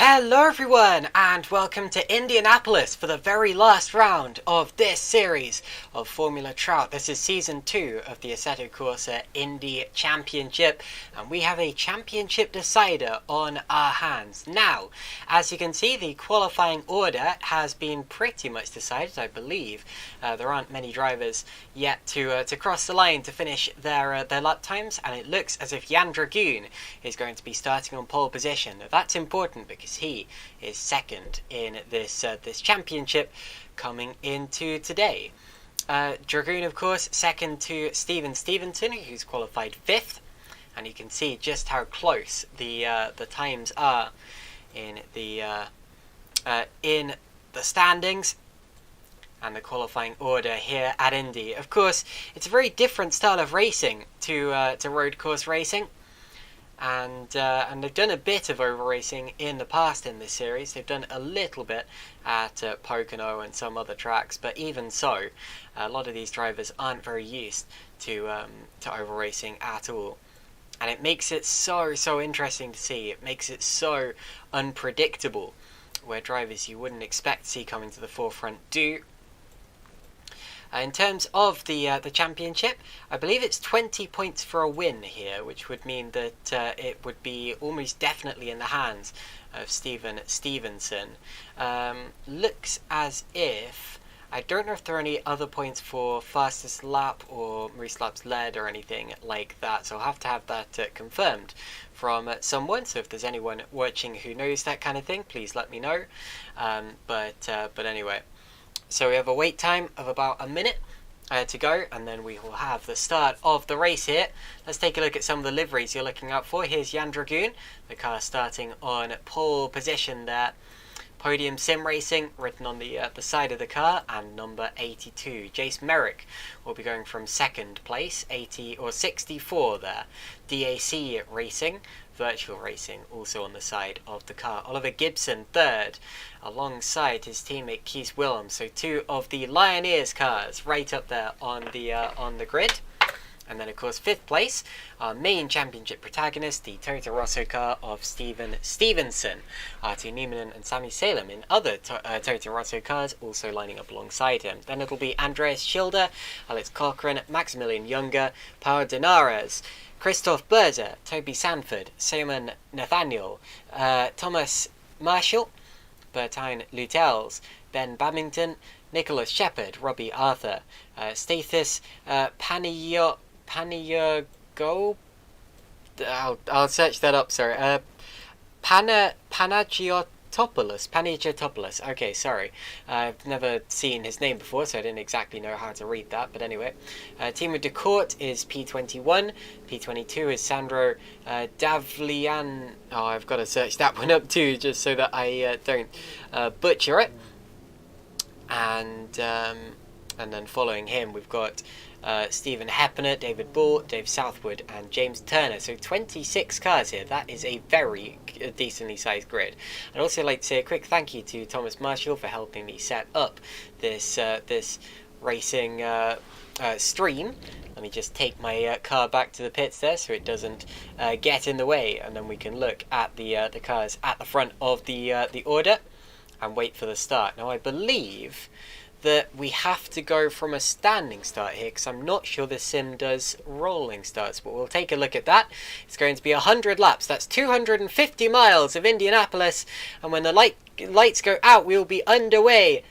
Hello everyone and welcome to Indianapolis for the very last round of this series of Formula Trout. This is season 2 of the Assetto Corsa Indy Championship and we have a championship decider on our hands. Now, as you can see, the qualifying order has been pretty much decided, I believe. There aren't many drivers yet to cross the line to finish their lap times, and it looks as if Jan Dragoon is going to be starting on pole position. Now, that's important because he is second in this championship coming into today. Dragoon, of course, second to Steven Stevenson, who's qualified 5th, and you can see just how close the times are in the standings and the qualifying order here at Indy. Of course, it's a very different style of racing to road course racing. And they've done a bit of over racing in the past in this series. They've done a little bit at Pocono and some other tracks, but even so, a lot of these drivers aren't very used to over racing at all. And it makes it so interesting to see. It makes it so unpredictable, where drivers you wouldn't expect to see coming to the forefront do. In terms of the championship, I believe it's 20 points for a win here, which would mean that it would be almost definitely in the hands of Steven Stevenson. Looks as if, I don't know if there are any other points for fastest lap or most laps led or anything like that, so I'll have to have that confirmed from someone. So if there's anyone watching who knows that kind of thing, please let me know. But anyway. So we have a wait time of about a minute to go, and then we will have the start of the race here. Let's take a look at some of the liveries you're looking out for. Here's Jan Dragoon, the car starting on pole position there. Podium Sim Racing written on the side of the car, and number 82. Jace Merrick will be going from second place, 80 or 64 there. DAC Racing, Virtual Racing, also on the side of the car. Oliver Gibson third, alongside his teammate Keith Willems. So two of the Lioneers cars right up there on the grid. And then, of course, 5th place, our main championship protagonist, the Toto Rosso car of Steven Stevenson. Artur Nieminen and Sami Salem in other Toto Rosso cars also lining up alongside him. Then it'll be Andreas Schilder, Alex Cochran, Maximilian Younger, Paulo Denares, Christoph Berzer, Toby Sanford, Simon Nathaniel, Thomas Marshall, Bertine Lutels, Ben Babington, Nicholas Shepard, Robbie Arthur, Stathis Panayogo. I'll search that up. Sorry, Panagiotopoulos. Okay, sorry. I've never seen his name before, so I didn't exactly know how to read that. But anyway, Timo de Court is P21. P22 is Sandro Davlian. Oh, I've got to search that one up too, just so that I don't butcher it. And then following him, we've got Stephen Heppener, David Ball, Dave Southwood, and James Turner. So 26 cars here. That is a very decently sized grid. I'd also like to say a quick thank you to Thomas Marshall for helping me set up this racing stream. Let me just take my car back to the pits there so it doesn't get in the way, and then we can look at the cars at the front of the order and wait for the start. Now, I believe that we have to go from a standing start here, because I'm not sure the sim does rolling starts, but we'll take a look at that. It's going to be 100 laps. That's 250 miles of Indianapolis, and when the lights go out, we'll be underway.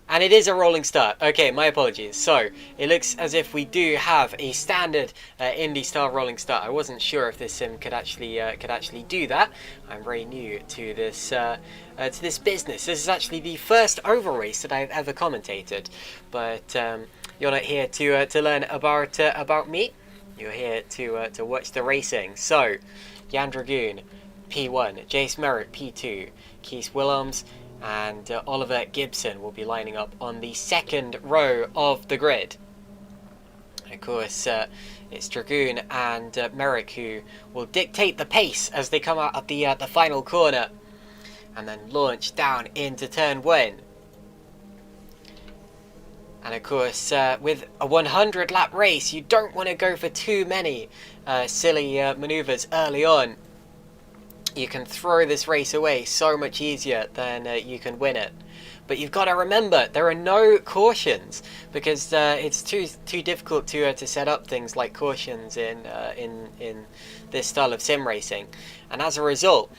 And it is a rolling start. Okay, my apologies. So it looks as if we do have a standard Indy style rolling start. I wasn't sure if this sim could actually do that. I'm very new to this business. This is actually the first oval race that I've ever commentated. But you're not here to learn about me. You're here to watch the racing. So Jan Dragoon, P1, Jace Merritt, P2, Keith Willems, and Oliver Gibson will be lining up on the second row of the grid. And of course, it's Dragoon and Merrick who will dictate the pace as they come out of the final corner and then launch down into turn 1. And of course, with a 100 lap race, you don't want to go for too many silly manoeuvres early on. you can throw this race away so much easier than you can win it. But you've got to remember, there are no cautions, because it's too difficult to set up things like cautions in this style of sim racing. And as a result,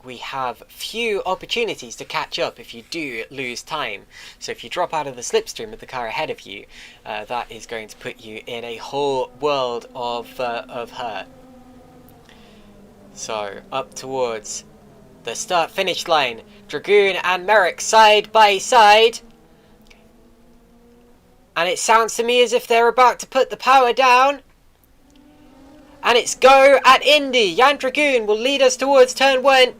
we have few opportunities to catch up if you do lose time. So if you drop out of the slipstream with the car ahead of you, that is going to put you in a whole world of hurt. So up towards the start-finish line, Dragoon and Merrick side by side. And it sounds to me as if they're about to put the power down. And it's go at Indy. Jan Dragoon will lead us towards turn 1.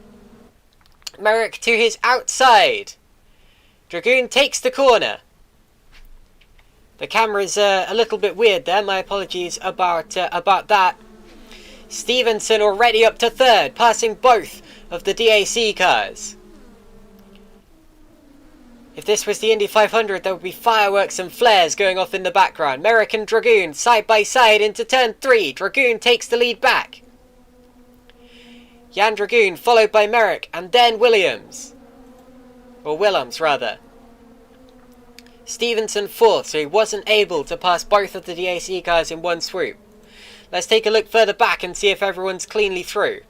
Merrick to his outside. Dragoon takes the corner. The camera's a little bit weird there. My apologies about that. Stevenson already up to third, passing both of the DAC cars. If this was the Indy 500, there would be fireworks and flares going off in the background. Merrick and Dragoon side by side into turn 3. Dragoon takes the lead back. Jan Dragoon followed by Merrick and then Williams. Or Willems, rather. Stevenson fourth, so he wasn't able to pass both of the DAC cars in one swoop. Let's take a look further back and see if everyone's cleanly through.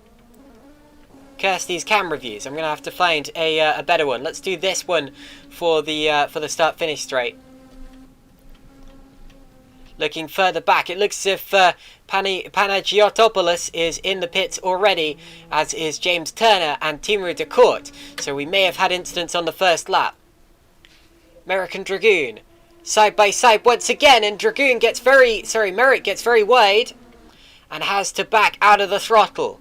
Kirsty's camera views. I'm going to have to find a better one. Let's do this one for the start-finish straight. Looking further back, it looks as if Panagiotopoulos is in the pits already, as is James Turner and Timur de Court. So we may have had incidents on the first lap. Merrick and Dragoon side by side once again, and Merrick gets very wide and has to back out of the throttle.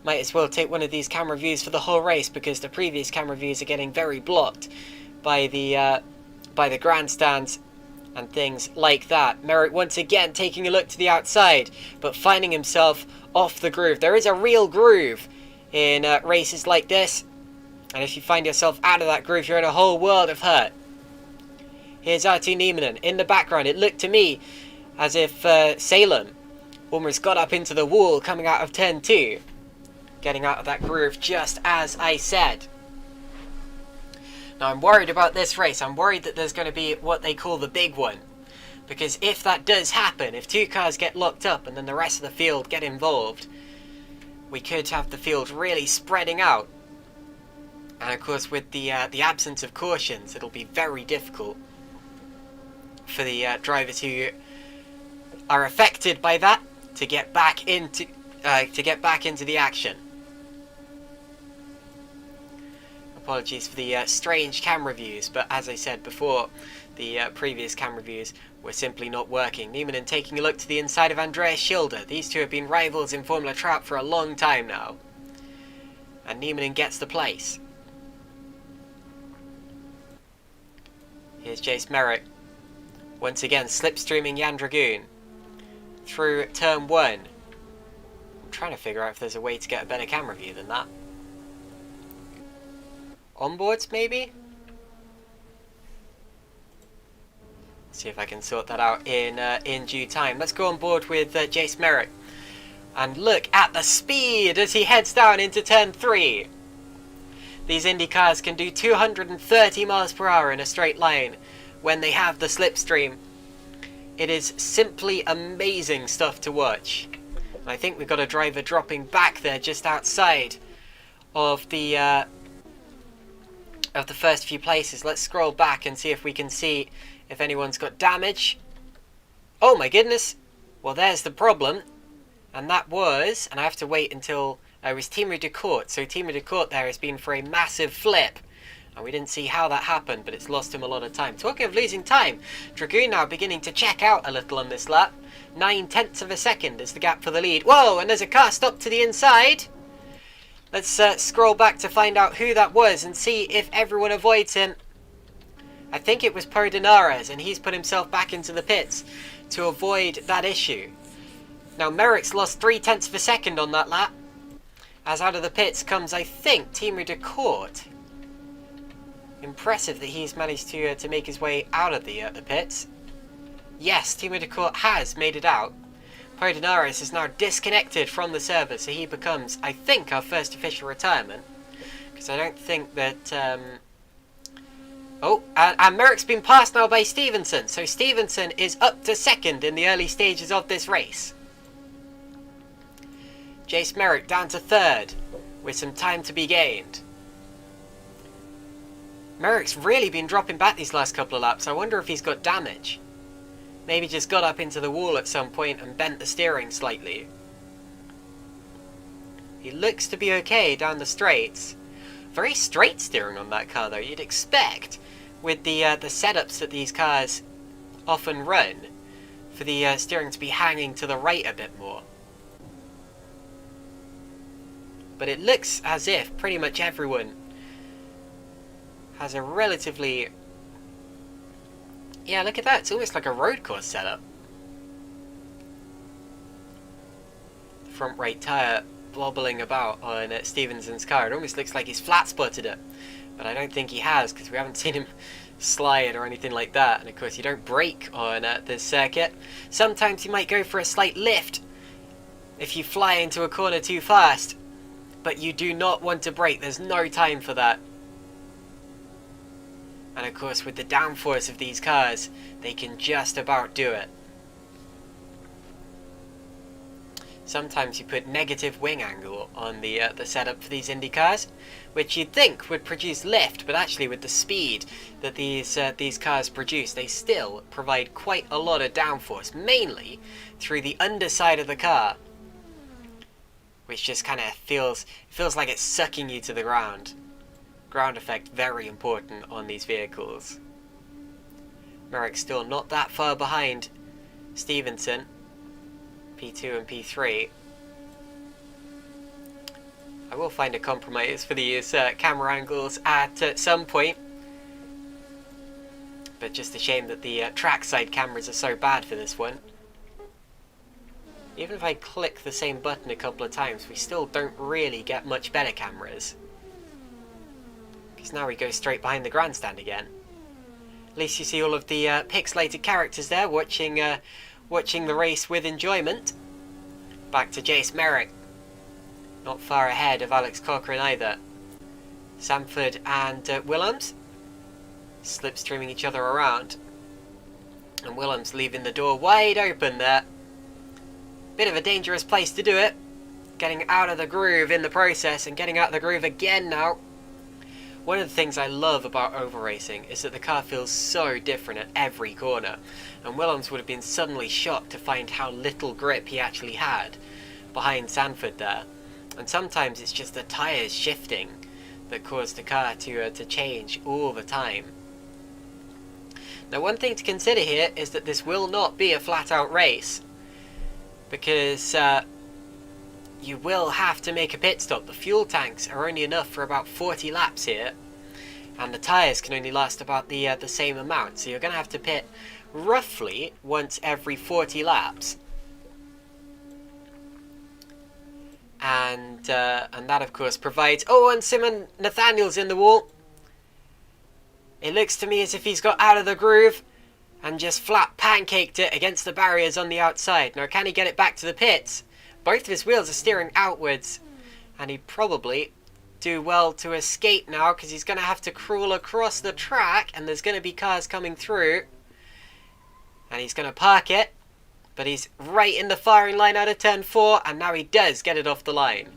Might as well take one of these camera views for the whole race, because the previous camera views are getting very blocked by the grandstands and things like that. Merrick once again taking a look to the outside, but finding himself off the groove. There is a real groove in races like this, and if you find yourself out of that groove, you're in a whole world of hurt. Here's Artu Nieminen in the background. It looked to me as if Salem almost got up into the wall coming out of turn 2. Getting out of that groove just as I said. Now I'm worried about this race. I'm worried that there's going to be what they call the big one. Because if that does happen, if two cars get locked up and then the rest of the field get involved, we could have the field really spreading out. And of course with the absence of cautions, it'll be very difficult for the drivers who are affected by that to get back into the action. Apologies for the strange camera views, but as I said before, the previous camera views were simply not working. Nieminen taking a look to the inside of Andreas Schilder. These two have been rivals in Formula Trout for a long time now. And Nieminen gets the place. Here's Jace Merrick. Once again, slipstreaming Jan Dragoon through turn 1. I'm trying to figure out if there's a way to get a better camera view than that. Onboards, maybe? See if I can sort that out in due time. Let's go on board with Jace Merrick. And look at the speed as he heads down into turn 3. These Indy cars can do 230 miles per hour in a straight line when they have the slipstream. It is simply amazing stuff to watch. And I think we've got a driver dropping back there just outside of the first few places. Let's scroll back and see if we can see if anyone's got damage. Oh my goodness. Well, there's the problem. And that was, and I have to wait until it was Timur de Court. So Timur de Court there has been for a massive flip. And we didn't see how that happened, but it's lost him a lot of time. Talking of losing time, Dragoon now beginning to check out a little on this lap. 9/10 of a second is the gap for the lead. Whoa, and there's a car stopped to the inside. Let's scroll back to find out who that was and see if everyone avoids him. I think it was Perdinares, and he's put himself back into the pits to avoid that issue. Now Merrick's lost 0.3 of a second on that lap. As out of the pits comes, I think, Timur de Court. Impressive that he's managed to make his way out of the pits. Yes, Timur de Court has made it out. Hodenaris is now disconnected from the server, so he becomes, I think, our first official retirement. Because I don't think that... Oh, and Merrick's been passed now by Stevenson. So Stevenson is up to second in the early stages of this race. Jace Merrick down to third, with some time to be gained. Merrick's really been dropping back these last couple of laps. I wonder if he's got damage. Maybe just got up into the wall at some point and bent the steering slightly. He looks to be okay down the straights. Very straight steering on that car though, you'd expect, with the setups that these cars often run, for the steering to be hanging to the right a bit more. But it looks as if pretty much everyone has a relatively... Yeah, look at that, it's almost like a road course setup. The front right tyre wobbling about on Stevenson's car. It almost looks like he's flat spotted it, but I don't think he has, because we haven't seen him slide or anything like that. And of course you don't brake on this circuit. Sometimes you might go for a slight lift if you fly into a corner too fast, but you do not want to brake. There's no time for that. And of course with the downforce of these cars, they can just about do it. Sometimes you put negative wing angle on the setup for these Indy cars, which you'd think would produce lift, but actually with the speed that these cars produce, they still provide quite a lot of downforce, mainly through the underside of the car, which just kind of feels like it's sucking you to the ground. Ground effect very important on these vehicles. Merrick's still not that far behind Stevenson. P2 and P3. I will find a compromise for these camera angles at some point. But just a shame that the trackside cameras are so bad for this one. Even if I click the same button a couple of times, we still don't really get much better cameras. Because now we go straight behind the grandstand again. At least you see all of the pixelated characters there watching the race with enjoyment. Back to Jace Merrick. Not far ahead of Alex Cochrane either. Sanford and Willems slipstreaming each other around. And Willems leaving the door wide open there. Bit of a dangerous place to do it. Getting out of the groove in the process and getting out of the groove again now. One of the things I love about over racing is that the car feels so different at every corner, and Willems would have been suddenly shocked to find how little grip he actually had behind Sanford there. And sometimes it's just the tyres shifting that cause the car to change all the time. Now one thing to consider here is that this will not be a flat out race, because you will have to make a pit stop. The fuel tanks are only enough for about 40 laps here, and the tyres can only last about the same amount. So you're going to have to pit roughly once every 40 laps. And that of course provides... Oh, and Simon Nathaniel's in the wall. It looks to me as if he's got out of the groove and just flat pancaked it against the barriers on the outside. Now can he get it back to the pits? Both of his wheels are steering outwards, and he'd probably do well to escape now, because he's going to have to crawl across the track, and there's going to be cars coming through. And he's going to park it, but he's right in the firing line out of turn 4, and now he does get it off the line.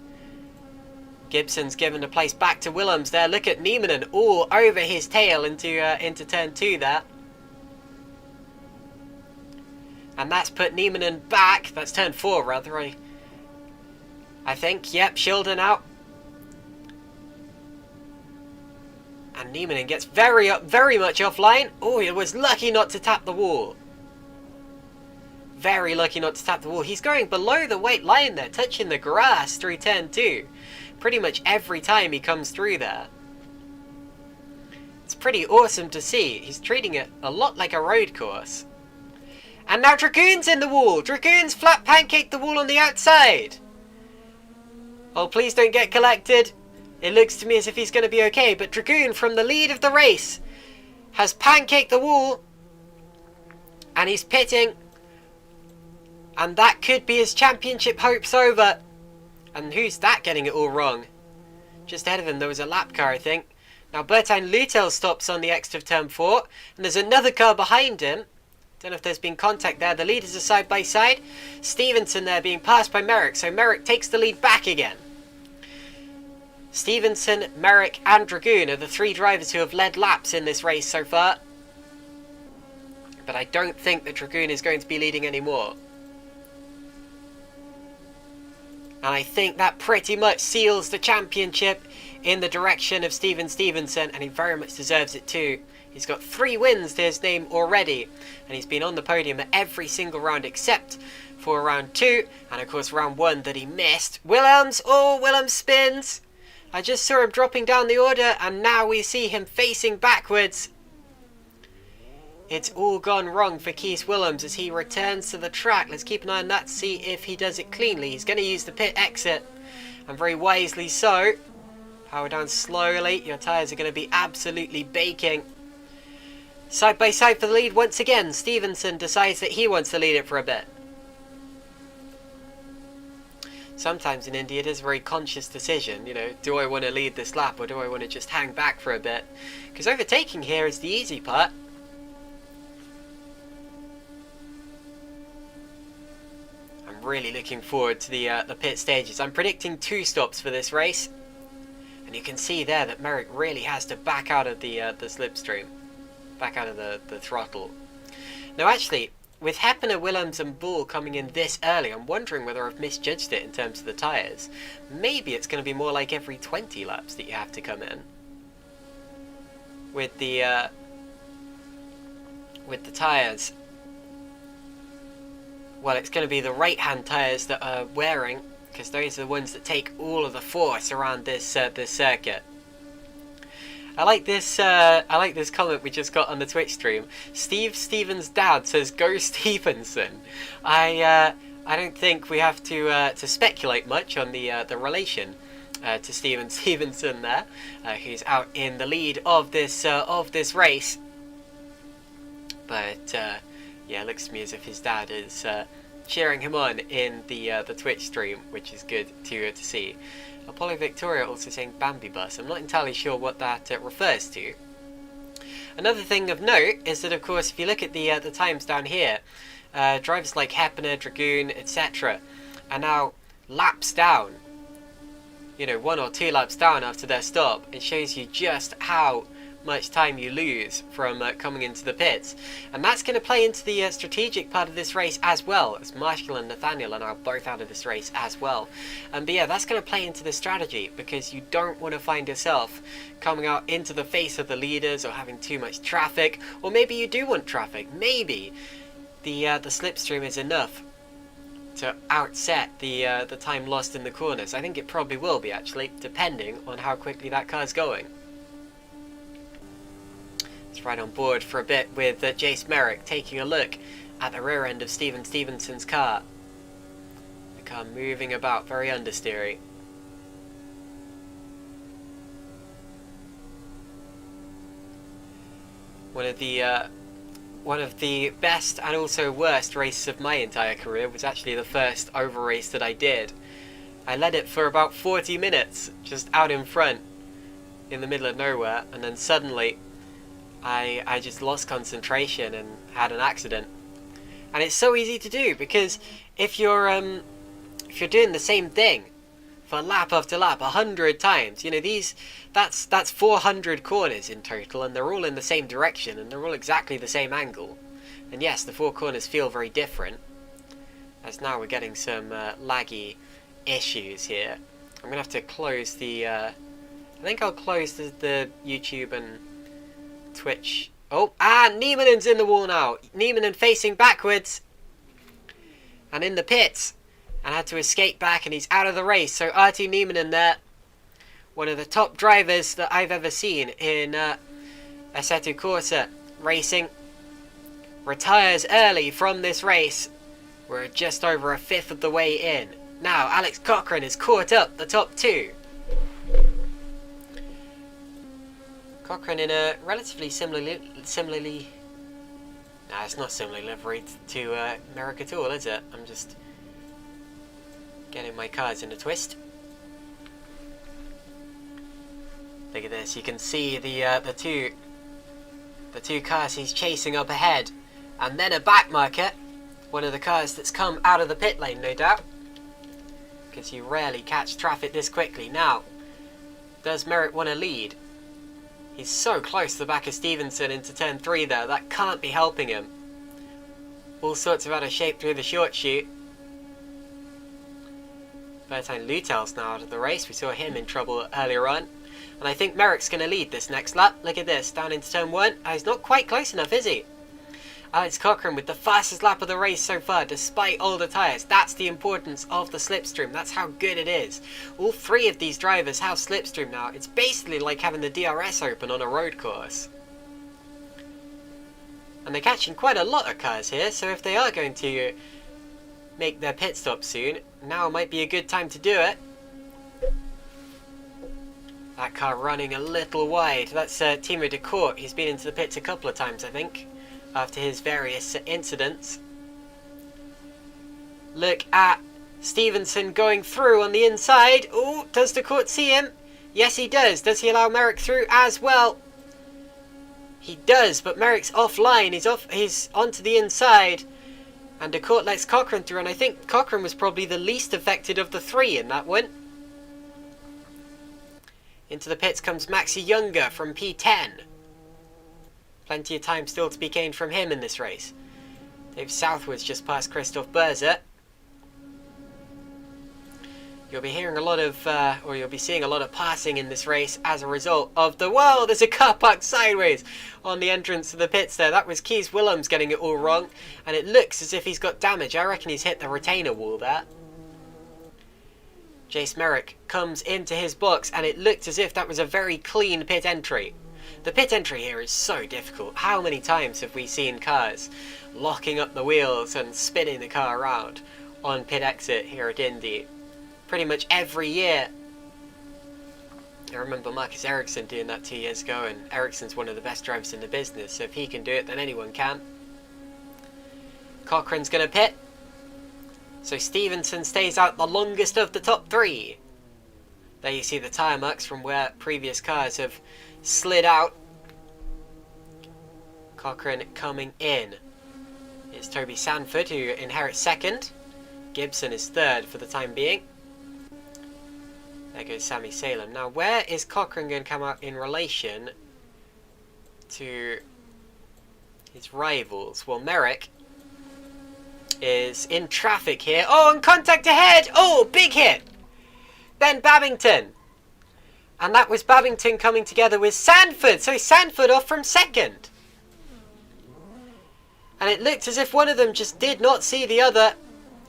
Gibson's given the place back to Willems there. Look at Niemanen all over his tail into turn 2 there. And that's put Niemanen back. That's turn 4 rather, I think. Yep, Shilden out. And Niemanen gets very much offline. Oh, he was lucky not to tap the wall. Very lucky not to tap the wall. He's going below the white line there, touching the grass through turn 2. Pretty much every time he comes through there. It's pretty awesome to see. He's treating it a lot like a road course. And now Dragoon's in the wall. Dragoon's flat pancaked the wall on the outside. Oh, please don't get collected. It looks to me as if he's going to be okay. But Dragoon, from the lead of the race, has pancaked the wall. And he's pitting And that could be his championship hopes over. And who's that getting it all wrong? Just ahead of him there was a lap car, I think. Now Bertine Luttel stops on the exit of turn 4. And there's another car behind him. Don't know if there's been contact there. The leaders are side by side. Stevenson there being passed by Merrick. So Merrick takes the lead back again. Stevenson, Merrick and Dragoon are the 3 drivers who have led laps in this race so far. But I don't think that Dragoon is going to be leading anymore. And I think that pretty much seals the championship in the direction of Steven Stevenson. And he very much deserves it too. He's got 3 wins to his name already. And he's been on the podium at every single round except for round 2. And of course round 1 that he missed. Willems! Oh, Willems spins! I just saw him dropping down the order. And now we see him facing backwards. It's all gone wrong for Keith Willems as he returns to the track. Let's keep an eye on that to see if he does it cleanly. He's going to use the pit exit, and very wisely so. Power down slowly. Your tyres are going to be absolutely baking. Side by side for the lead once again. Stevenson decides that he wants to lead it for a bit. Sometimes in Indy it is a very conscious decision. You know, do I want to lead this lap or do I want to just hang back for a bit? Because overtaking here is the easy part. Really looking forward to the pit stages. I'm predicting 2 stops for this race, and you can see there that Merrick really has to back out of the slipstream, back out of the throttle. Now actually, with Heppener, Willems and Bull coming in this early, I'm wondering whether I've misjudged it in terms of the tyres. Maybe it's going to be more like every 20 laps that you have to come in with the tyres. Well, it's going to be the right-hand tyres that are wearing, because those are the ones that take all of the force around this circuit. I like this comment we just got on the Twitch stream. Steve Stevens' dad says, "Go Stevenson." I don't think we have to speculate much on the relation to Steven Stevenson there, who's out in the lead of this race. But yeah, it looks to me as if his dad is cheering him on in the Twitch stream, which is good to see. Apollo Victoria also saying Bambi Bus. I'm not entirely sure what that refers to. Another thing of note is that, of course, if you look at the times down here, drivers like Heppener, Dragoon, etc. are now laps down. You know, 1 or 2 laps down after their stop. It shows you just how much time you lose from coming into the pits, and that's going to play into the strategic part of this race as well, as Marshall and Nathaniel are now both out of this race as well. But yeah, that's going to play into the strategy, because you don't want to find yourself coming out into the face of the leaders or having too much traffic, or maybe you do want traffic. Maybe the slipstream is enough to outset the time lost in the corners. I think it probably will be, actually, depending on how quickly that car's going. Right on board for a bit with Jace Merrick taking a look at the rear end of Steven Stevenson's car. The car moving about very understeery. One of the best and also worst races of my entire career was actually the first oval race that I did. I led it for about 40 minutes, just out in front, in the middle of nowhere, and then suddenly I just lost concentration and had an accident. And it's so easy to do, because if you're doing the same thing for lap after lap 100 times, you know, that's 400 corners in total, and they're all in the same direction and they're all exactly the same angle. And yes, the 4 corners feel very different, as now we're getting some laggy issues here. I'm gonna have to close the I think I'll close the YouTube and Twitch. Oh, Niemanen's in the wall now. Niemanen facing backwards and in the pits, and had to escape back, and he's out of the race. So Artie Niemanen there, one of the top drivers that I've ever seen in Assetto Corsa racing, retires early from this race. We're just over a fifth of the way in. Now Alex Cochran has caught up the top 2. Cochran in a relatively similarly Nah, it's not similarly liveried to Merrick at all, is it? I'm just getting my cards in a twist. Look at this. You can see the two cars he's chasing up ahead, and then a back marker. One of the cars that's come out of the pit lane, no doubt, because you rarely catch traffic this quickly. Now, does Merrick want to lead? He's so close to the back of Stevenson into turn 3 there. That can't be helping him. All sorts of out of shape through the short chute. Bertine Lutel's now out of the race. We saw him in trouble earlier on. And I think Merrick's going to lead this next lap. Look at this, down into turn 1. He's not quite close enough, is he? Alex Cochrane with the fastest lap of the race so far, despite older tyres. That's the importance of the slipstream. That's how good it is. All 3 of these drivers have slipstream now. It's basically like having the DRS open on a road course. And they're catching quite a lot of cars here, so if they are going to make their pit stop soon, now might be a good time to do it. That car running a little wide. That's Timo de Court. He's been into the pits a couple of times, I think, after his various incidents. Look at Stevenson going through on the inside. Oh, does de Court see him? Yes, he does. Does he allow Merrick through as well? He does, but Merrick's offline. He's onto the inside. And de Court lets Cochrane through, and I think Cochrane was probably the least affected of the 3 in that one. Into the pits comes Maxi Younger from P10. Plenty of time still to be gained from him in this race. Dave Southwood's just past Christoph Berzer. You'll be hearing a lot of, or you'll be seeing a lot of passing in this race as a result of the... Whoa, there's a car parked sideways on the entrance to the pits there. That was Keys Willems getting it all wrong. And it looks as if he's got damage. I reckon he's hit the retainer wall there. Jace Merrick comes into his box, and it looked as if that was a very clean pit entry. The pit entry here is so difficult. How many times have we seen cars locking up the wheels and spinning the car around on pit exit here at Indy? Pretty much every year. I remember Marcus Ericsson doing that 2 years ago, and Ericsson's one of the best drivers in the business, so if he can do it, then anyone can. Cochrane's going to pit. So Stevenson stays out the longest of the top 3. There you see the tyre marks from where previous cars have slid out. Cochrane coming in. It's Toby Sanford who inherits 2nd. Gibson is 3rd for the time being. There goes Sammy Salem. Now where is Cochrane going to come out in relation to his rivals? Well, Merrick is in traffic here. Oh, and contact ahead! Oh, big hit! Ben Babington. And that was Babington coming together with Sanford. So Sanford off from 2nd. And it looked as if one of them just did not see the other.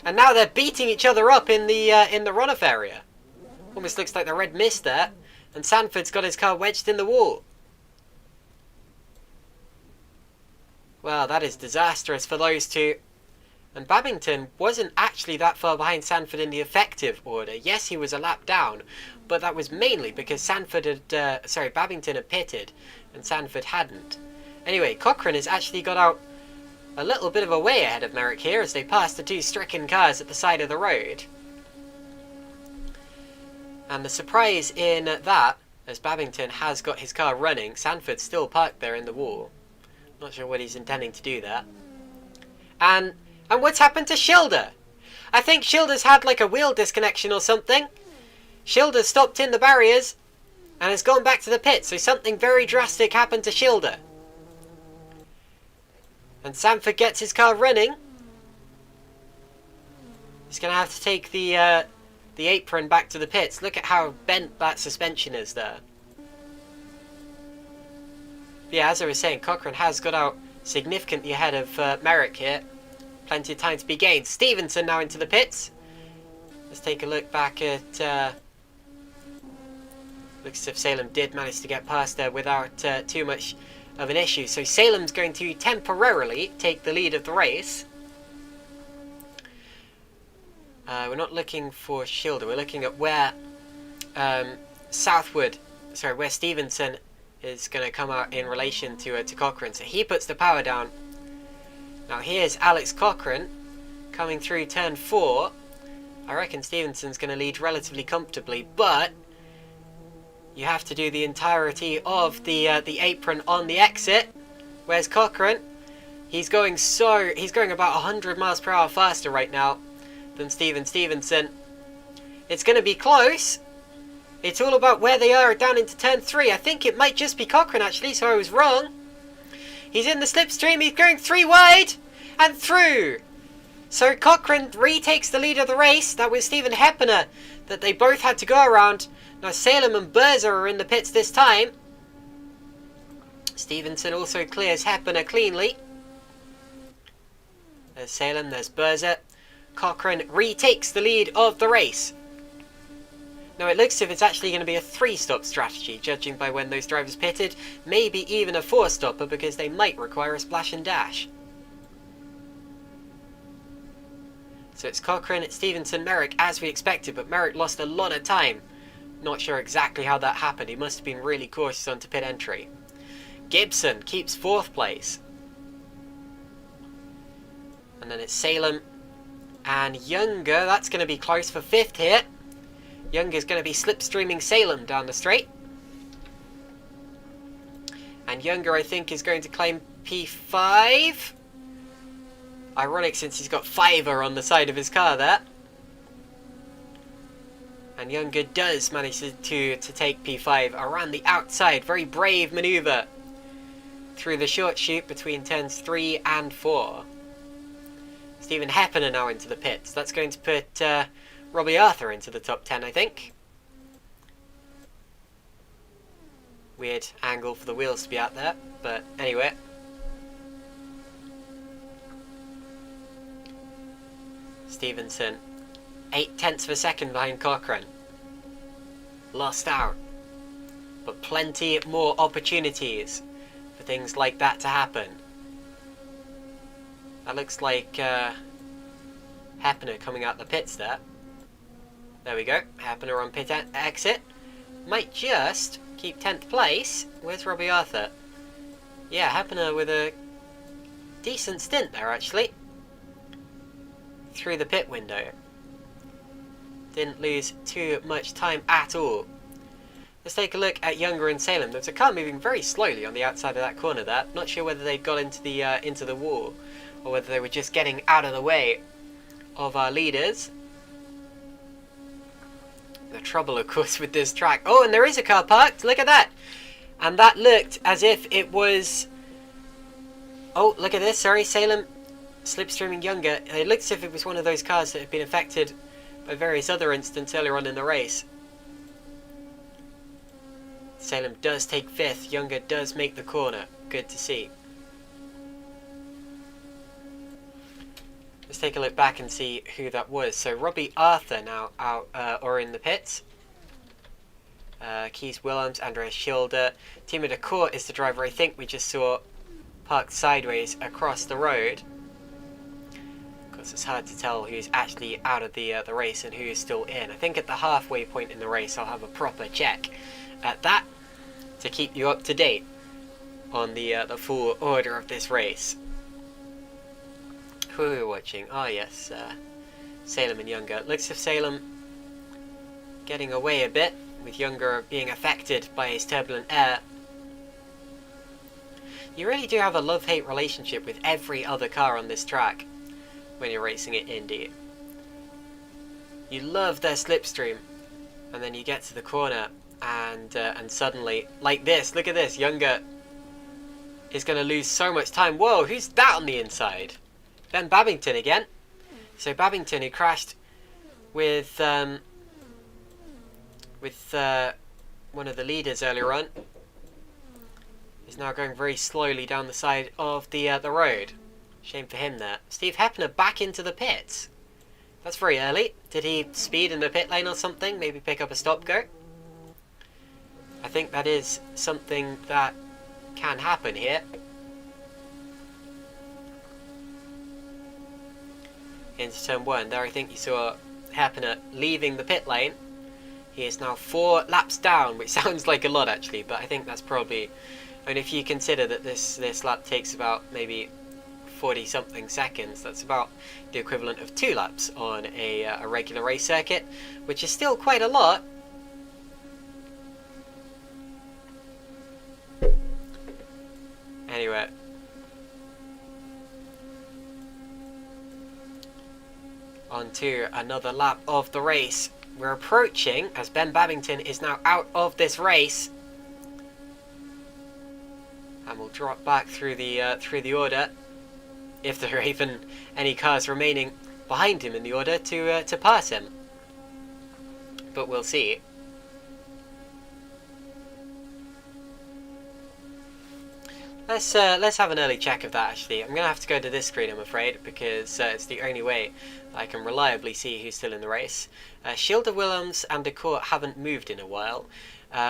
And now they're beating each other up in the runoff area. Almost looks like the red mist there. And Sanford's got his car wedged in the wall. Well, that is disastrous for those two. And Babington wasn't actually that far behind Sanford in the effective order. Yes, he was a lap down, but that was mainly because Babington had pitted and Sanford hadn't. Anyway, Cochrane has actually got out a little bit of a way ahead of Merrick here as they pass the 2 stricken cars at the side of the road. And the surprise in that, as Babington has got his car running, Sanford's still parked there in the wall. Not sure what he's intending to do there. And what's happened to Schilder? I think Schilder's had like a wheel disconnection or something. Schilder stopped in the barriers and has gone back to the pit. So something very drastic happened to Schilder. And Sanford gets his car running. He's going to have to take the apron back to the pits. Look at how bent that suspension is there. Yeah, as I was saying, Cochrane has got out significantly ahead of Merrick here. Plenty of time to be gained. Stevenson now into the pits. Let's take a look back at... looks as if Salem did manage to get past there without too much of an issue. So Salem's going to temporarily take the lead of the race. We're not looking for Schilder. We're looking at where where Stevenson is going to come out in relation to Cochrane. So he puts the power down. Now here's Alex Cochrane coming through turn 4. I reckon Stevenson's going to lead relatively comfortably, but you have to do the entirety of the apron on the exit. Where's Cochrane? He's going about 100 miles per hour faster right now than Stevenson. It's going to be close. It's all about where they are down into turn 3. I think it might just be Cochrane actually, so I was wrong. He's in the slipstream. He's going 3 wide and through. So Cochrane retakes the lead of the race. That was Stephen Heppener that they both had to go around. Now Salem and Berza are in the pits this time. Stevenson also clears Heppener cleanly. There's Salem, there's Berza. Cochrane retakes the lead of the race. Now it looks as if it's actually going to be a 3-stop strategy, judging by when those drivers pitted. Maybe even a 4-stopper, because they might require a splash and dash. So it's Cochrane, it's Stevenson, Merrick, as we expected, but Merrick lost a lot of time. Not sure exactly how that happened. He must have been really cautious onto pit entry. Gibson keeps 4th place. And then it's Salem and Younger. That's going to be close for 5th here. Younger's going to be slipstreaming Salem down the straight. And Younger, I think, is going to claim P5. Ironic, since he's got Fiver on the side of his car there. And Younger does manage to take P5 around the outside. Very brave manoeuvre through the short chute between turns 3 and 4. Stephen Heppener now into the pits. That's going to put Robbie Arthur into the top 10, I think. Weird angle for the wheels to be out there, but anyway. Stevenson, 0.8 of a second behind Cochrane. Lost out. But plenty more opportunities for things like that to happen. That looks like Heppener coming out the pits there. There we go. Heppener on pit exit. Might just keep 10th place. Where's Robbie Arthur? Yeah, Heppener with a decent stint there, actually. Through the pit window. Didn't lose too much time at all. Let's take a look at Younger and Salem. There's a car moving very slowly on the outside of that corner there. Not sure whether they got into the wall, or whether they were just getting out of the way of our leaders. The trouble, of course, with this track... Oh, and there is a car parked! Look at that! And that looked as if it was... Oh, look at this, sorry, Salem slipstreaming Younger. It looked as if it was one of those cars that had been affected by various other incidents earlier on in the race. Salem does take 5th, Younger does make the corner. Good to see. Let's take a look back and see who that was. So Robbie Arthur now out or in the pits. Keith Willems, Andreas Schilder. Timo de Court is the driver I think we just saw parked sideways across the road. Of course, it's hard to tell who's actually out of the race and who is still in. I think at the halfway point in the race I'll have a proper check at that to keep you up to date on the full order of this race. Who are we watching? Oh yes, Salem and Younger. Looks as if Salem getting away a bit, with Younger being affected by his turbulent air. You really do have a love-hate relationship with every other car on this track when you're racing at Indy. You love their slipstream, and then you get to the corner and suddenly, like this, look at this, Younger is going to lose so much time. Whoa, who's that on the inside? Ben Babington again. So Babington, who crashed with one of the leaders earlier on, is now going very slowly down the side of the road. Shame for him there. Steve Heppener back into the pits. That's very early. Did he speed in the pit lane or something? Maybe pick up a stop-go? I think that is something that can happen here. Into turn 1. There I think you saw Heppener leaving the pit lane. He is now 4 laps down, which sounds like a lot actually, but I think that's probably... I mean, if you consider that this lap takes about maybe 40 something seconds. That's about the equivalent of 2 laps on a regular race circuit, which is still quite a lot. Anyway, on to another lap of the race. We're approaching, as Ben Babington is now out of this race, and we'll drop back through the order, if there are even any cars remaining behind him in the order to pass him. But we'll see. Let's have an early check of that. Actually, I'm gonna have to go to this screen, I'm afraid, because it's the only way that I can reliably see who's still in the race. Schilder, Willems, and De Court haven't moved in a while.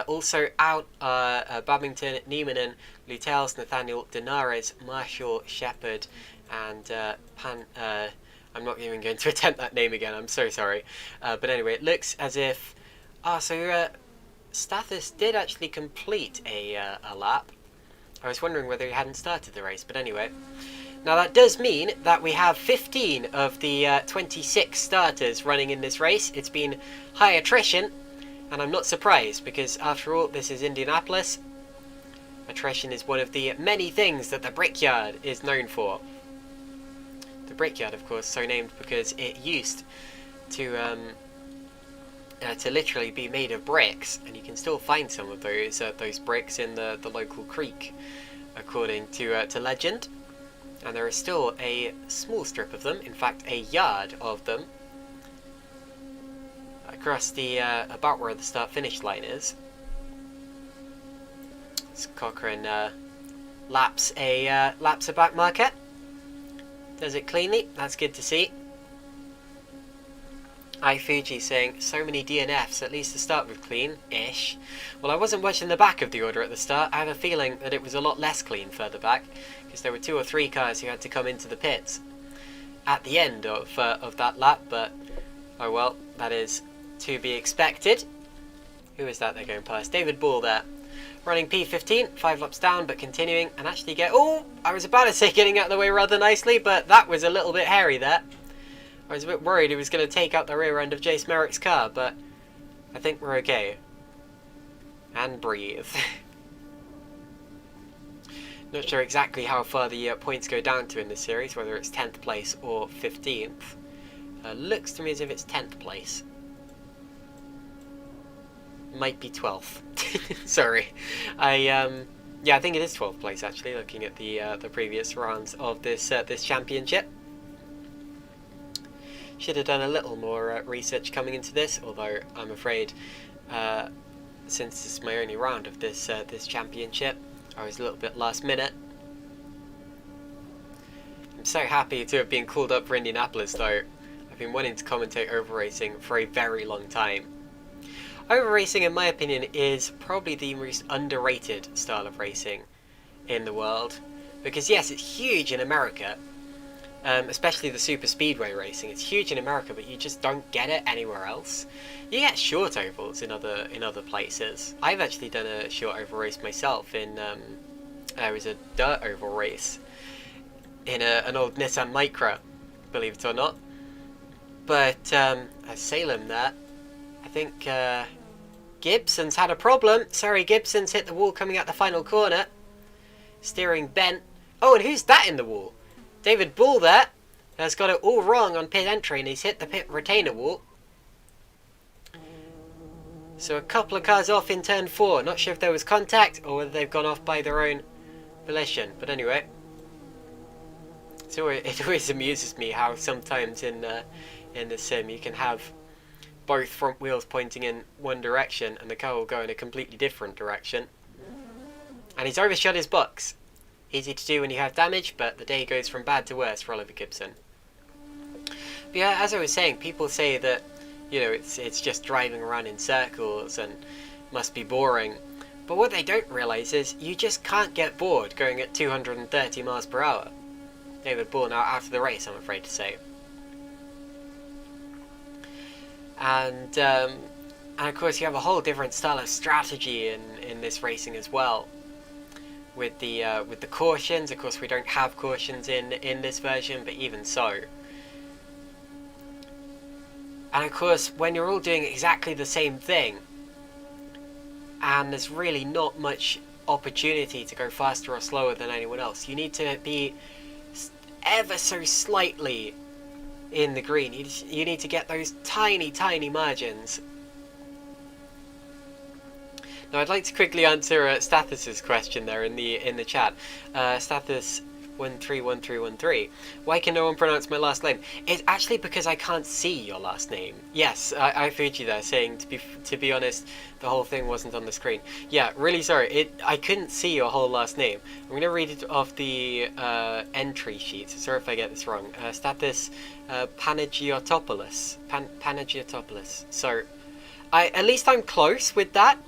Also out are Babington, Niemanen, Lutels, Nathaniel, Denares, Marshall, Shepherd, and I'm not even going to attempt that name again. I'm so sorry. But anyway, it looks as if Stathis did actually complete a lap. I was wondering whether he hadn't started the race, but anyway. Now that does mean that we have 15 of the 26 starters running in this race. It's been high attrition, and I'm not surprised, because after all, this is Indianapolis. Attrition is one of the many things that the Brickyard is known for. The Brickyard, of course, so named because it used to literally be made of bricks, and you can still find some of those bricks in the local creek, according to legend. And there is still a small strip of them, in fact a yard of them, across the about where the start-finish line is. So Cochrane laps a back marker. Does it cleanly. That's good to see. iFuji saying, so many DNFs, at least to start with clean-ish. Well, I wasn't watching the back of the order at the start. I have a feeling that it was a lot less clean further back, because there were 2 or 3 cars who had to come into the pits at the end of that lap, but oh well, that is to be expected. Who is that they're going past? David Ball there. Running P15, 5 laps down, but continuing, and actually I was about to say getting out of the way rather nicely, but that was a little bit hairy there. I was a bit worried he was going to take out the rear end of Jace Merrick's car, but I think we're okay. And breathe. Not sure exactly how far the points go down to in this series, whether it's 10th place or 15th. Looks to me as if it's 10th place. Might be 12th. Sorry. Yeah, I think it is 12th place actually, looking at the previous rounds of this championship. Should have done a little more research coming into this, although I'm afraid since this is my only round of this championship, I was a little bit last minute. I'm so happy to have been called up for Indianapolis though. I've been wanting to commentate over racing for a very long time. Over racing, in my opinion, is probably the most underrated style of racing in the world, because yes, it's huge in America. Especially the super speedway racing, it's huge in America, but you just don't get it anywhere else. You get short ovals in other places. I've actually done a short oval race myself in it was a dirt oval race in an old Nissan Micra, believe it or not. But Salem there, I think Gibson's had a problem. Sorry, Gibson's hit the wall coming out the final corner. Steering bent. Oh, and who's that in the wall? David Ball there has got it all wrong on pit entry, and he's hit the pit retainer wall. So a couple of cars off in turn 4. Not sure if there was contact or whether they've gone off by their own volition. But anyway, it always amuses me how sometimes in the sim you can have both front wheels pointing in one direction and the car will go in a completely different direction. And he's overshot his box. Easy to do when you have damage, but the day goes from bad to worse for Oliver Gibson. But yeah, as I was saying, people say that, you know, it's just driving around in circles and must be boring. But what they don't realise is you just can't get bored going at 230 miles per hour. David Ball now out of the race, I'm afraid to say. And of course you have a whole different style of strategy in this racing as well. with the cautions. Of course, we don't have cautions in this version, but even so. And of course, when you're all doing exactly the same thing, and there's really not much opportunity to go faster or slower than anyone else, you need to be ever so slightly in the green. You need to get those tiny margins. Now, I'd like to quickly answer Stathis' question there in the chat. Stathis 131313. Why can no one pronounce my last name? It's actually because I can't see your last name. Yes, I heard you there saying, to be honest, the whole thing wasn't on the screen. Yeah, really sorry. I couldn't see your whole last name. I'm going to read it off the entry sheet. Sorry if I get this wrong. Stathis Panagiotopoulos. Panagiotopoulos. So, at least I'm close with that.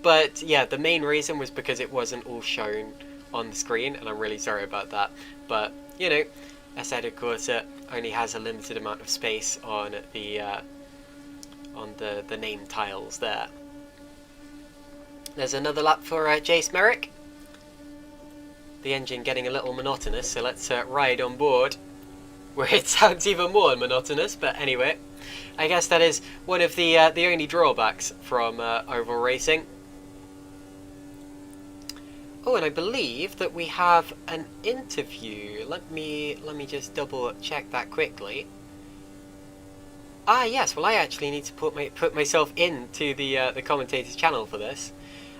But yeah, the main reason was because it wasn't all shown on the screen, and I'm really sorry about that. But, you know, Assetto Corsa only has a limited amount of space on the name tiles there. There's another lap for Jace Merrick. The engine getting a little monotonous, so let's ride on board, where it sounds even more monotonous. But anyway, I guess that is one of the only drawbacks from oval racing. Oh, and I believe that we have an interview. Let me just double check that quickly. Ah, yes. Well, I actually need to put myself into the commentator's channel for this.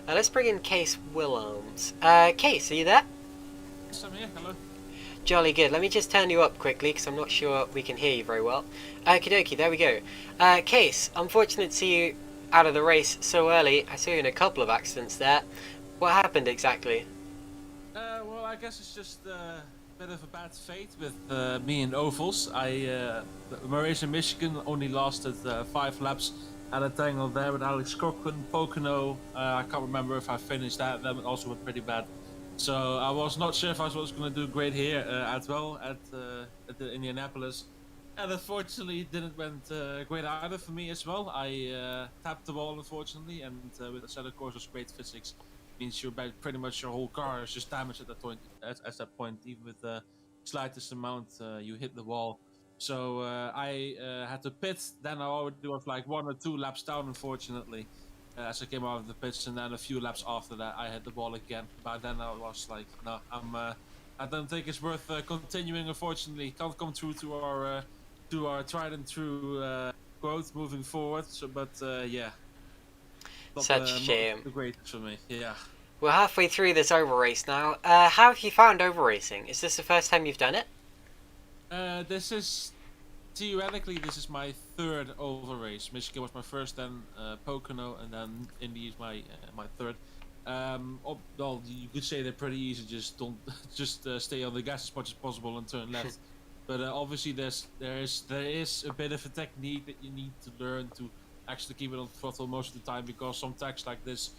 Let's bring in Case Willems. Case, are you there? Yes, I'm here. Hello. Jolly good. Let me just turn you up quickly because I'm not sure we can hear you very well. Okie dokie, there we go. Case, unfortunate to see you out of the race so early. I saw you in a couple of accidents there. What happened exactly? Well, I guess it's just a bit of a bad fate with me and ovals. My race in Michigan only lasted 5 laps at a tangle there with Alex Cochran, Pocono. I can't remember if I finished that. That also went pretty bad. So I was not sure if I was going to do great here as well at the Indianapolis. And unfortunately, it didn't went great either for me as well. I tapped the ball, unfortunately, and with Assetto Corsa's great physics, means pretty much your whole car is just damaged at that point. At that point, even with the slightest amount, you hit the wall. So I had to pit. Then I already was like 1 or 2 laps down, unfortunately, as I came out of the pits. And then a few laps after that, I hit the wall again. By then I was like, no, I don't think it's worth continuing. Unfortunately, can't come through to our tried and true quote moving forward. So, but yeah. Such a shame. Not the greatest for me, yeah. We're halfway through this oval race now. How have you found oval racing? Is this the first time you've done it? This is my 3rd oval race. Michigan was my first, then Pocono, and then Indy is my 3rd. Well, you could say they're pretty easy. Just stay on the gas as much as possible and turn left. But obviously, there is a bit of a technique that you need to learn to actually keep it on throttle most of the time, because some tracks like this,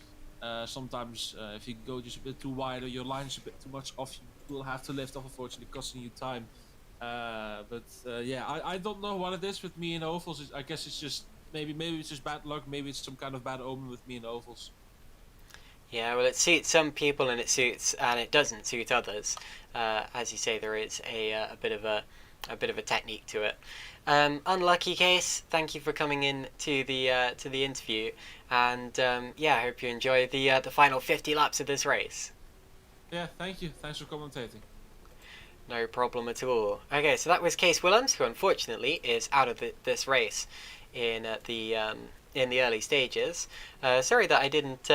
sometimes if you go just a bit too wide or your line is a bit too much off, you will have to lift off, unfortunately, costing you time. Yeah, I don't know what it is with me and ovals. I guess it's just maybe it's just bad luck. Maybe it's some kind of bad omen with me and ovals. Yeah, well, it suits some people and it doesn't suit others. As you say, there is a bit of a technique to it. Unlucky Case, thank you for coming in to the interview, and yeah, I hope you enjoy the final 50 laps of this race. Yeah, thank you. Thanks for commentating. No problem at all. Okay, so that was Case Willems, who unfortunately is out of this race in the early stages. Sorry that I didn't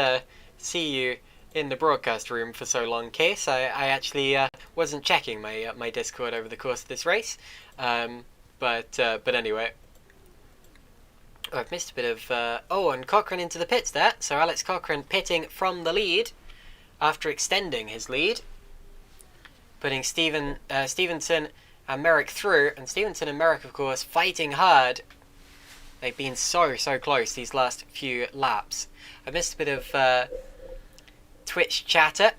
see you in the broadcast room for so long, Case. I actually wasn't checking my Discord over the course of this race. But anyway, I've missed a bit of... oh, and Cochran into the pits there. So Alex Cochran pitting from the lead after extending his lead, putting Stevenson and Merrick through. And Stevenson and Merrick, of course, fighting hard. They've been so close these last few laps. I missed a bit of Twitch chatter.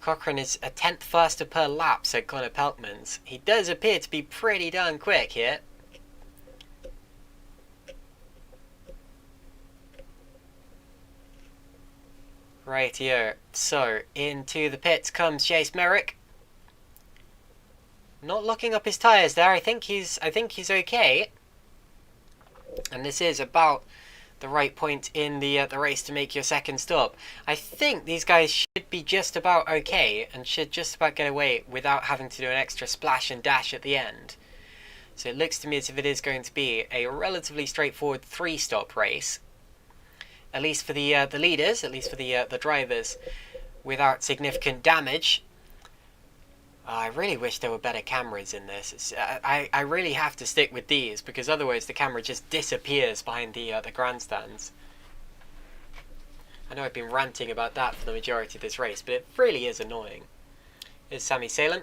Cochran is a 10th faster per lap, said Connor Peltmans. He does appear to be pretty darn quick here. Rightio. So, into the pits comes Chase Merrick. Not locking up his tyres there. I think he's okay. And this is about the right point in the race to make your second stop. I think these guys should be just about okay and should just about get away without having to do an extra splash and dash at the end. So it looks to me as if it is going to be a relatively straightforward 3-stop race, at least for the leaders, at least for the drivers, without significant damage. I really wish there were better cameras in this. I really have to stick with these because otherwise the camera just disappears behind the grandstands. I know I've been ranting about that for the majority of this race, but it really is annoying. Here's Sami Salen.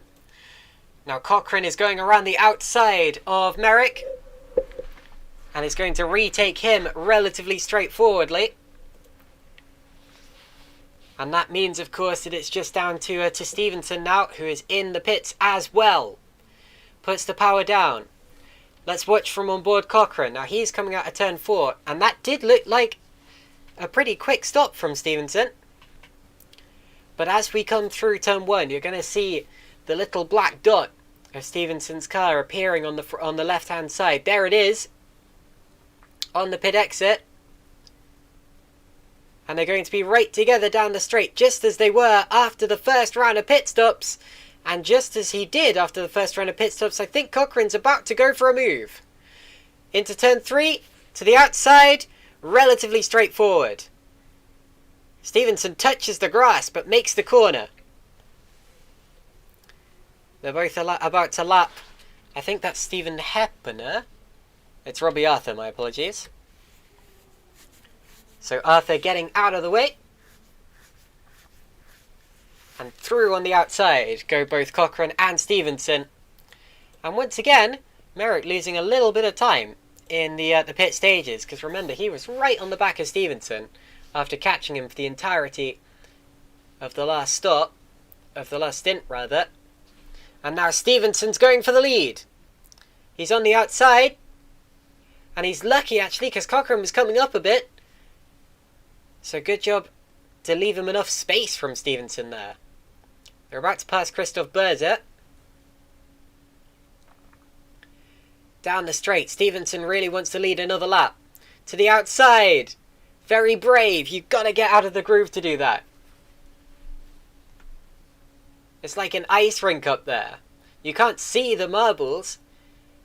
Now Cochrane is going around the outside of Merrick and is going to retake him relatively straightforwardly. And that means, of course, that it's just down to Stevenson now, who is in the pits as well. Puts the power down. Let's watch from on board Cochrane. Now, he's coming out of turn 4, and that did look like a pretty quick stop from Stevenson. But as we come through turn 1, you're going to see the little black dot of Stevenson's car appearing on the left-hand side. There it is, on the pit exit. And they're going to be right together down the straight, just as they were after the first round of pit stops. And just as he did after the first round of pit stops, I think Cochrane's about to go for a move. Into turn 3, to the outside, relatively straightforward. Stevenson touches the grass, but makes the corner. They're both about to lap. I think that's Stephen Heppener. It's Robbie Arthur, my apologies. So Arthur getting out of the way. And through on the outside go both Cochrane and Stevenson. And once again, Merrick losing a little bit of time in the pit stages. Because remember, he was right on the back of Stevenson after catching him for the entirety of the last stop. Of the last stint, rather. And now Stevenson's going for the lead. He's on the outside. And he's lucky, actually, because Cochrane was coming up a bit. So good job to leave him enough space from Stevenson there. They're about to pass Christoph Berzer. Down the straight, Stevenson really wants to lead another lap. To the outside. Very brave. You've got to get out of the groove to do that. It's like an ice rink up there. You can't see the marbles.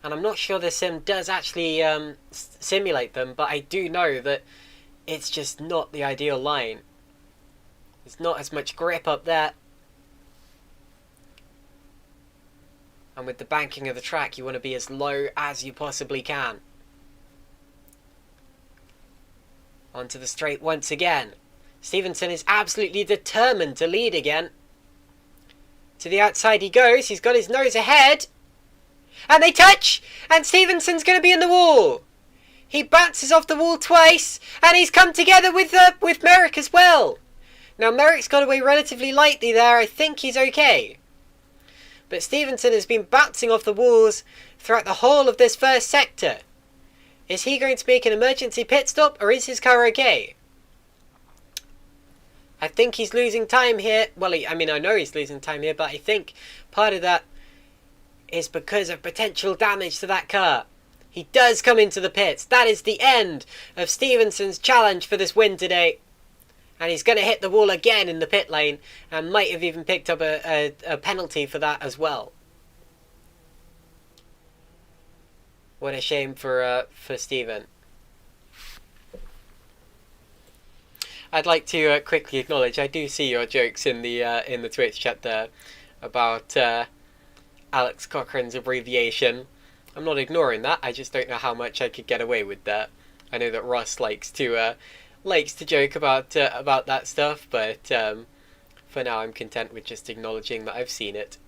And I'm not sure the sim does actually simulate them, but I do know that it's just not the ideal line. There's not as much grip up there. And with the banking of the track, you want to be as low as you possibly can. Onto the straight once again. Stevenson is absolutely determined to lead again. To the outside he goes. He's got his nose ahead. And they touch! And Stevenson's going to be in the wall. He bounces off the wall twice, and he's come together with Merrick as well. Now, Merrick's got away relatively lightly there. I think he's okay. But Stevenson has been bouncing off the walls throughout the whole of this first sector. Is he going to make an emergency pit stop, or is his car okay? I think he's losing time here. Well, I know he's losing time here, but I think part of that is because of potential damage to that car. He does come into the pits. That is the end of Stevenson's challenge for this win today. And he's going to hit the wall again in the pit lane and might have even picked up a penalty for that as well. What a shame for Steven. I'd like to quickly acknowledge, I do see your jokes in the Twitch chat there about Alex Cochrane's abbreviation. I'm not ignoring that. I just don't know how much I could get away with that. I know that Ross likes to joke about that stuff, but for now I'm content with just acknowledging that I've seen it.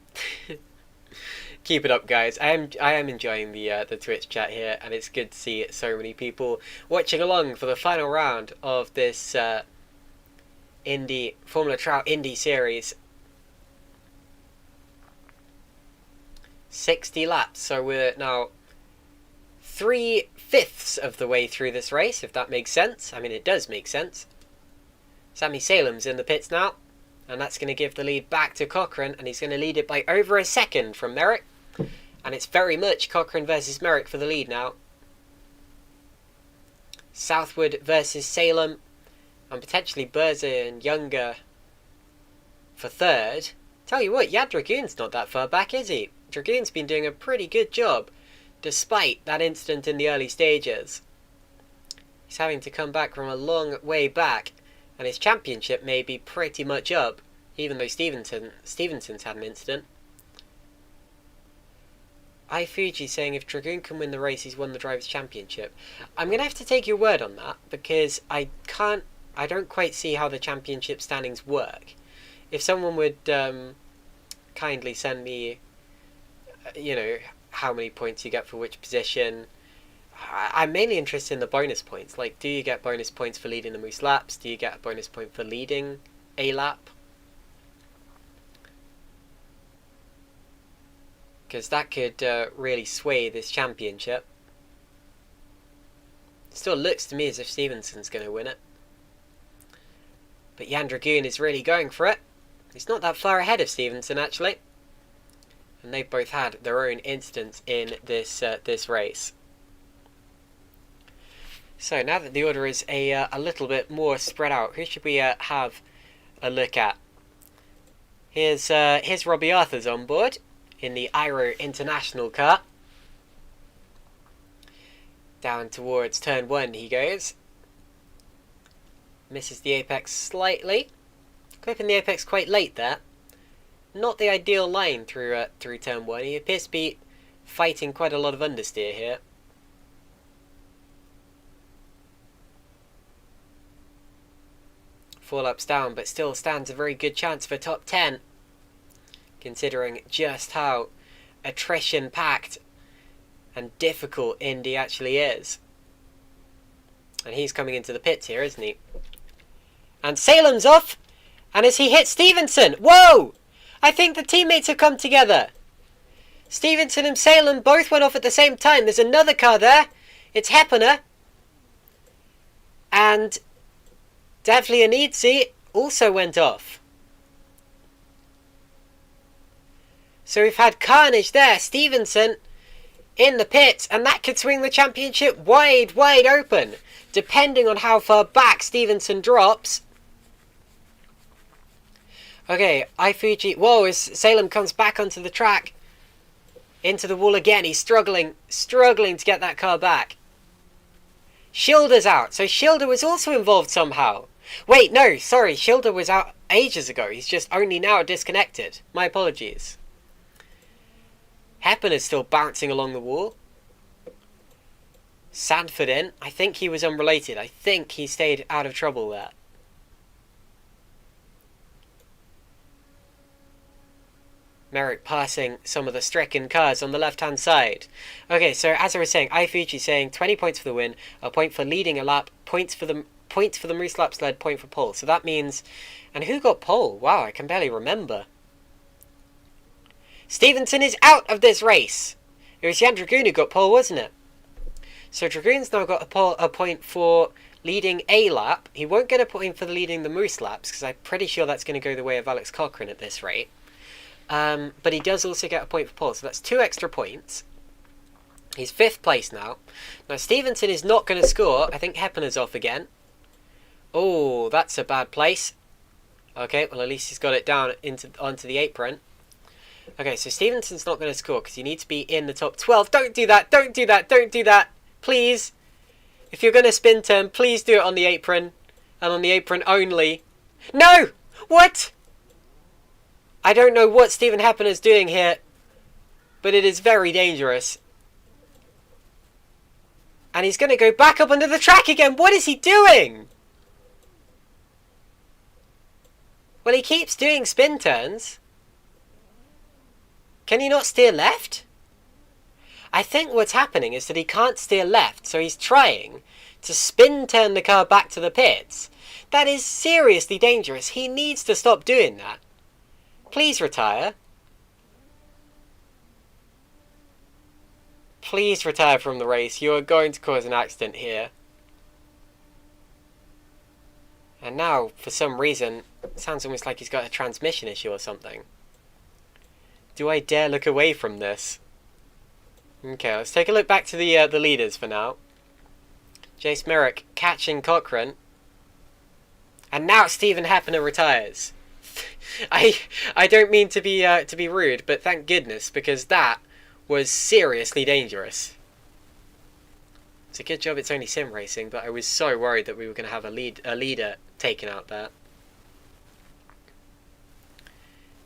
Keep it up, guys. I am enjoying the Twitch chat here, and it's good to see so many people watching along for the final round of this Indy Formula Trout Indy series. 60 laps, so we're now 3/5 of the way through this race, if that makes sense. I mean, it does make sense. Sammy Salem's in the pits now, and that's going to give the lead back to Cochrane, and he's going to lead it by over a second from Merrick. And it's very much Cochrane versus Merrick for the lead now. Southwood versus Salem, and potentially Berza and Younger for third. Tell you what, Yad Dragoon's not that far back, is he? Dragoon's been doing a pretty good job, despite that incident in the early stages. He's having to come back from a long way back, and his championship may be pretty much up, even though Stevenson's had an incident. iFuji saying if Dragoon can win the race, he's won the Drivers' Championship. I'm going to have to take your word on that, because I don't quite see how the championship standings work. If someone would kindly send me, how many points you get for which position. I'm mainly interested in the bonus points. Like, do you get bonus points for leading the most laps? Do you get a bonus point for leading a lap? Because that could really sway this championship. Still looks to me as if Stevenson's going to win it. But Jan Dragoon is really going for it. He's not that far ahead of Stevenson, actually. And they've both had their own incidents in this race. So now that the order is a little bit more spread out, who should we have a look at? Here's Robbie Arthur's on board in the Iro International car. Down towards turn 1 he goes. Misses the apex slightly. Clipping the apex quite late there. Not the ideal line through turn 1. He appears to be fighting quite a lot of understeer here. Four laps down, but still stands a very good chance for top 10. Considering just how attrition-packed and difficult Indy actually is. And he's coming into the pits here, isn't he? And Salem's off! And as he hits Stevenson! Whoa! I think the teammates have come together. Stevenson and Salem both went off at the same time. There's another car there. It's Heppener. And Davli Anidzi also went off. So we've had carnage there. Stevenson in the pits, and that could swing the championship wide open, depending on how far back Stevenson drops. Okay, iFuji. Whoa, as Salem comes back onto the track, into the wall again. He's struggling to get that car back. Schilder's out, so Schilder was also involved somehow. Wait, no, sorry, Schilder was out ages ago. He's just only now disconnected. My apologies. Heppen is still bouncing along the wall. Sandford in. I think he was unrelated. I think he stayed out of trouble there. Merrick passing some of the stricken cars on the left-hand side. Okay, so as I was saying, iFuji saying 20 points for the win, a point for leading a lap, point for the most laps led, point for pole. So that means... And who got pole? Wow, I can barely remember. Stevenson is out of this race. It was Jan Dragoon who got pole, wasn't it? So Dragoon's now got a point for leading a lap. He won't get a point for leading the most laps, because I'm pretty sure that's going to go the way of Alex Cochrane at this rate. But he does also get a point for pole, so that's 2 extra points. He's 5th place now. Now Stevenson is not going to score. I think Heppener's off again. Oh, that's a bad place. Okay, well at least he's got it down onto the apron. Okay, so Stevenson's not going to score because you need to be in the top 12. Don't do that, don't do that, don't do that. Please. If you're going to spin turn, please do it on the apron. And on the apron only. No! What? I don't know what Stephen Heppener's doing here, but it is very dangerous. And he's going to go back up onto the track again. What is he doing? Well, he keeps doing spin turns. Can he not steer left? I think what's happening is that he can't steer left, so he's trying to spin turn the car back to the pits. That is seriously dangerous. He needs to stop doing that. Please retire. Please retire from the race. You are going to cause an accident here. And now, for some reason, it sounds almost like he's got a transmission issue or something. Do I dare look away from this? Okay, let's take a look back to the leaders for now. Jace Merrick catching Cochrane. And now Stephen Hepner retires. I don't mean to be rude, but thank goodness, because that was seriously dangerous. It's a good job it's only sim racing, but I was so worried that we were going to have a leader taken out there.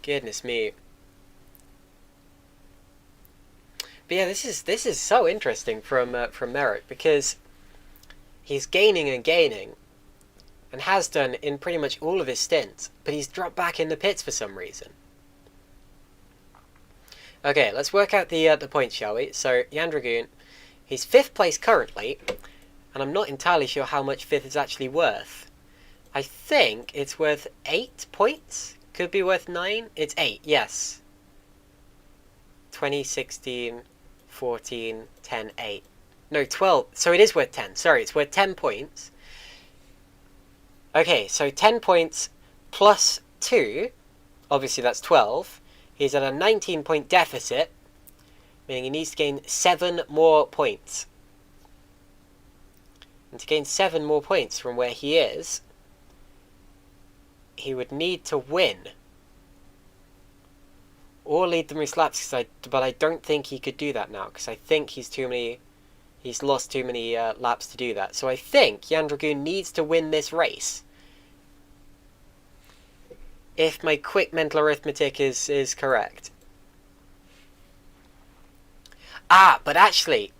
Goodness me. But yeah, this is so interesting from Merrick, because he's gaining and gaining, and has done in pretty much all of his stints, but he's dropped back in the pits for some reason. Okay, let's work out the points, shall we? So Jan Dragoon, he's 5th place currently, and I'm not entirely sure how much 5th is actually worth. I think it's worth 8 points. Could be worth 9. It's 8. Yes. 2016. 14, 10, 8. No, 12. So it is worth 10. Sorry, it's worth 10 points. Okay, so 10 points plus 2. Obviously, that's 12. He's at a 19-point deficit, meaning he needs to gain 7 more points. And to gain 7 more points from where he is, he would need to win. Or lead the most laps, but I don't think he could do that now, because I think he's lost too many laps to do that. So I think Jan Dragoon needs to win this race. If my quick mental arithmetic is correct. Ah, but actually,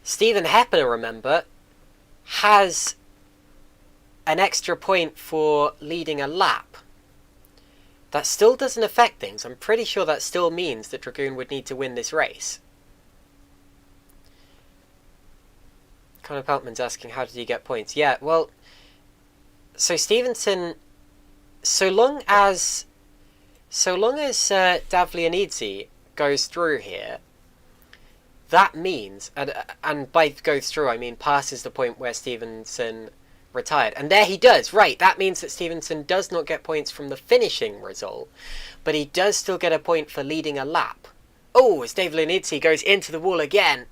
Stephen Hepner, remember, has an extra point for leading a lap. That still doesn't affect things. I'm pretty sure that still means that Dragoon would need to win this race. Connor Peltman's asking, how did he get points? Yeah, well, so Stevenson, so long as Davlianidze goes through here, that means, and by goes through I mean passes the point where Stevenson retired. And there he does. Right, that means that Stevenson does not get points from the finishing result, but he does still get a point for leading a lap. Oh, as Davlianidze goes into the wall again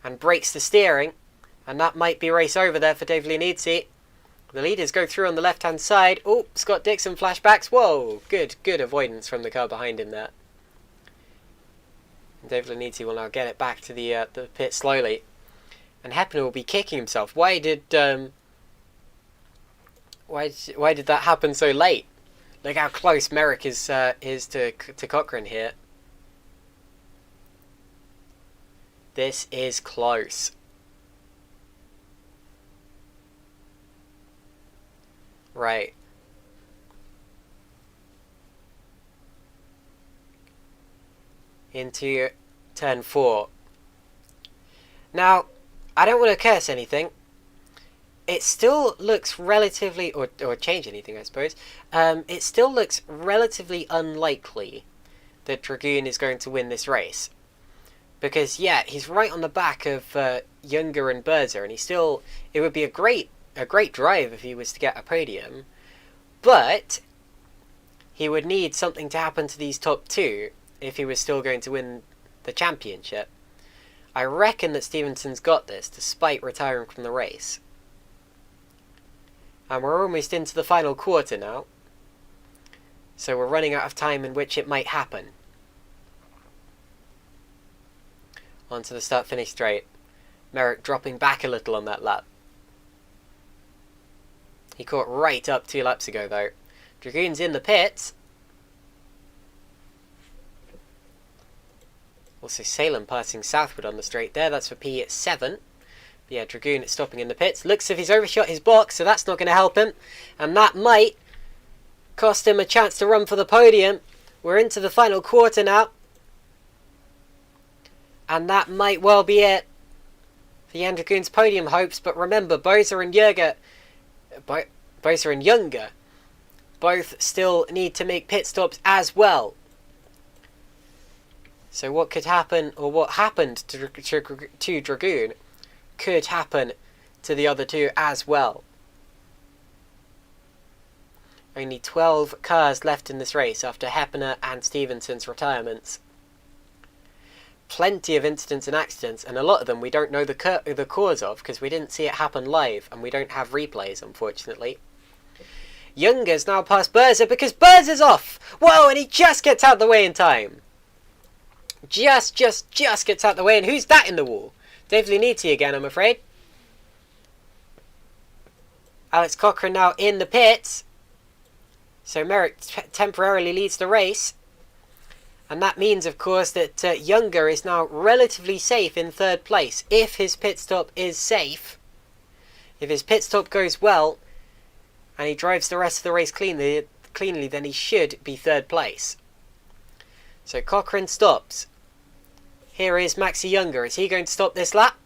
and breaks the steering, and that might be race over there for Davlianidze. The leaders go through on the left-hand side. Oh, Scott Dixon flashbacks. Whoa, good avoidance from the car behind him there. Davlianidze will now get it back to the pit slowly. And Hepner will be kicking himself. Why did that happen so late? Look how close Merrick is to Cochrane here. This is close. Right. Into turn 4. Now, I don't want to curse anything. It still looks relatively, or change anything, I suppose. It still looks relatively unlikely that Dragoon is going to win this race. Because, yeah, he's right on the back of Younger and Berzer, and it would be a great drive if he was to get a podium. But he would need something to happen to these top 2 if he was still going to win the championship. I reckon that Stevenson's got this, despite retiring from the race. And we're almost into the final quarter now. So we're running out of time in which it might happen. Onto the start-finish straight. Merrick dropping back a little on that lap. He caught right up 2 laps ago, though. Dragoon's in the pits. Also, Salem passing southward on the straight there. That's for P7. But yeah, Dragoon stopping in the pits. Looks as if he's overshot his box, so that's not going to help him. And that might cost him a chance to run for the podium. We're into the final quarter now. And that might well be it for Jan Dragoon's podium hopes. But remember, Berzer and Younger both still need to make pit stops as well. So what could happen, or what happened to Dragoon, could happen to the other two as well. Only 12 cars left in this race after Heppener and Stevenson's retirements. Plenty of incidents and accidents, and a lot of them we don't know the cause of because we didn't see it happen live, and we don't have replays, unfortunately. Younger's now past Berzer because Berzer's off! Whoa, and he just gets out of the way in time. Just gets out of the way, and who's that in the wall? Dave Luniti again, I'm afraid. Alex Cochrane now in the pits. So Merrick temporarily leads the race. And that means, of course, that Younger is now relatively safe in third place. If his pit stop is safe, if his pit stop goes well, and he drives the rest of the race cleanly, then he should be third place. So Cochrane stops. Here is Maxi Younger. Is he going to stop this lap?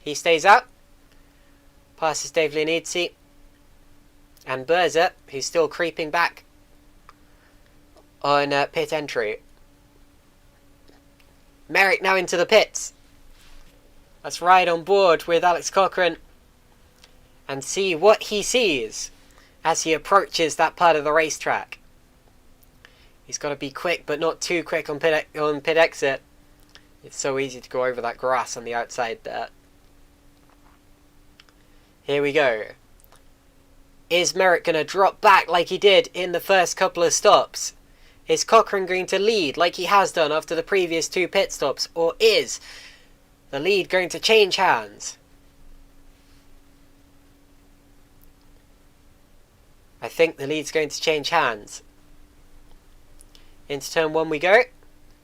He stays out. Passes Dave Luniti. And Berzer, who's still creeping back on pit entry. Merrick now into the pits. Let's ride on board with Alex Cochrane and see what he sees as he approaches that part of the racetrack. He's got to be quick, but not too quick on pit exit. It's so easy to go over that grass on the outside there. Here we go. Is Merrick going to drop back like he did in the first couple of stops? Is Cochrane going to lead like he has done after the previous two pit stops? Or is the lead going to change hands? I think the lead's going to change hands. Into turn 1 we go.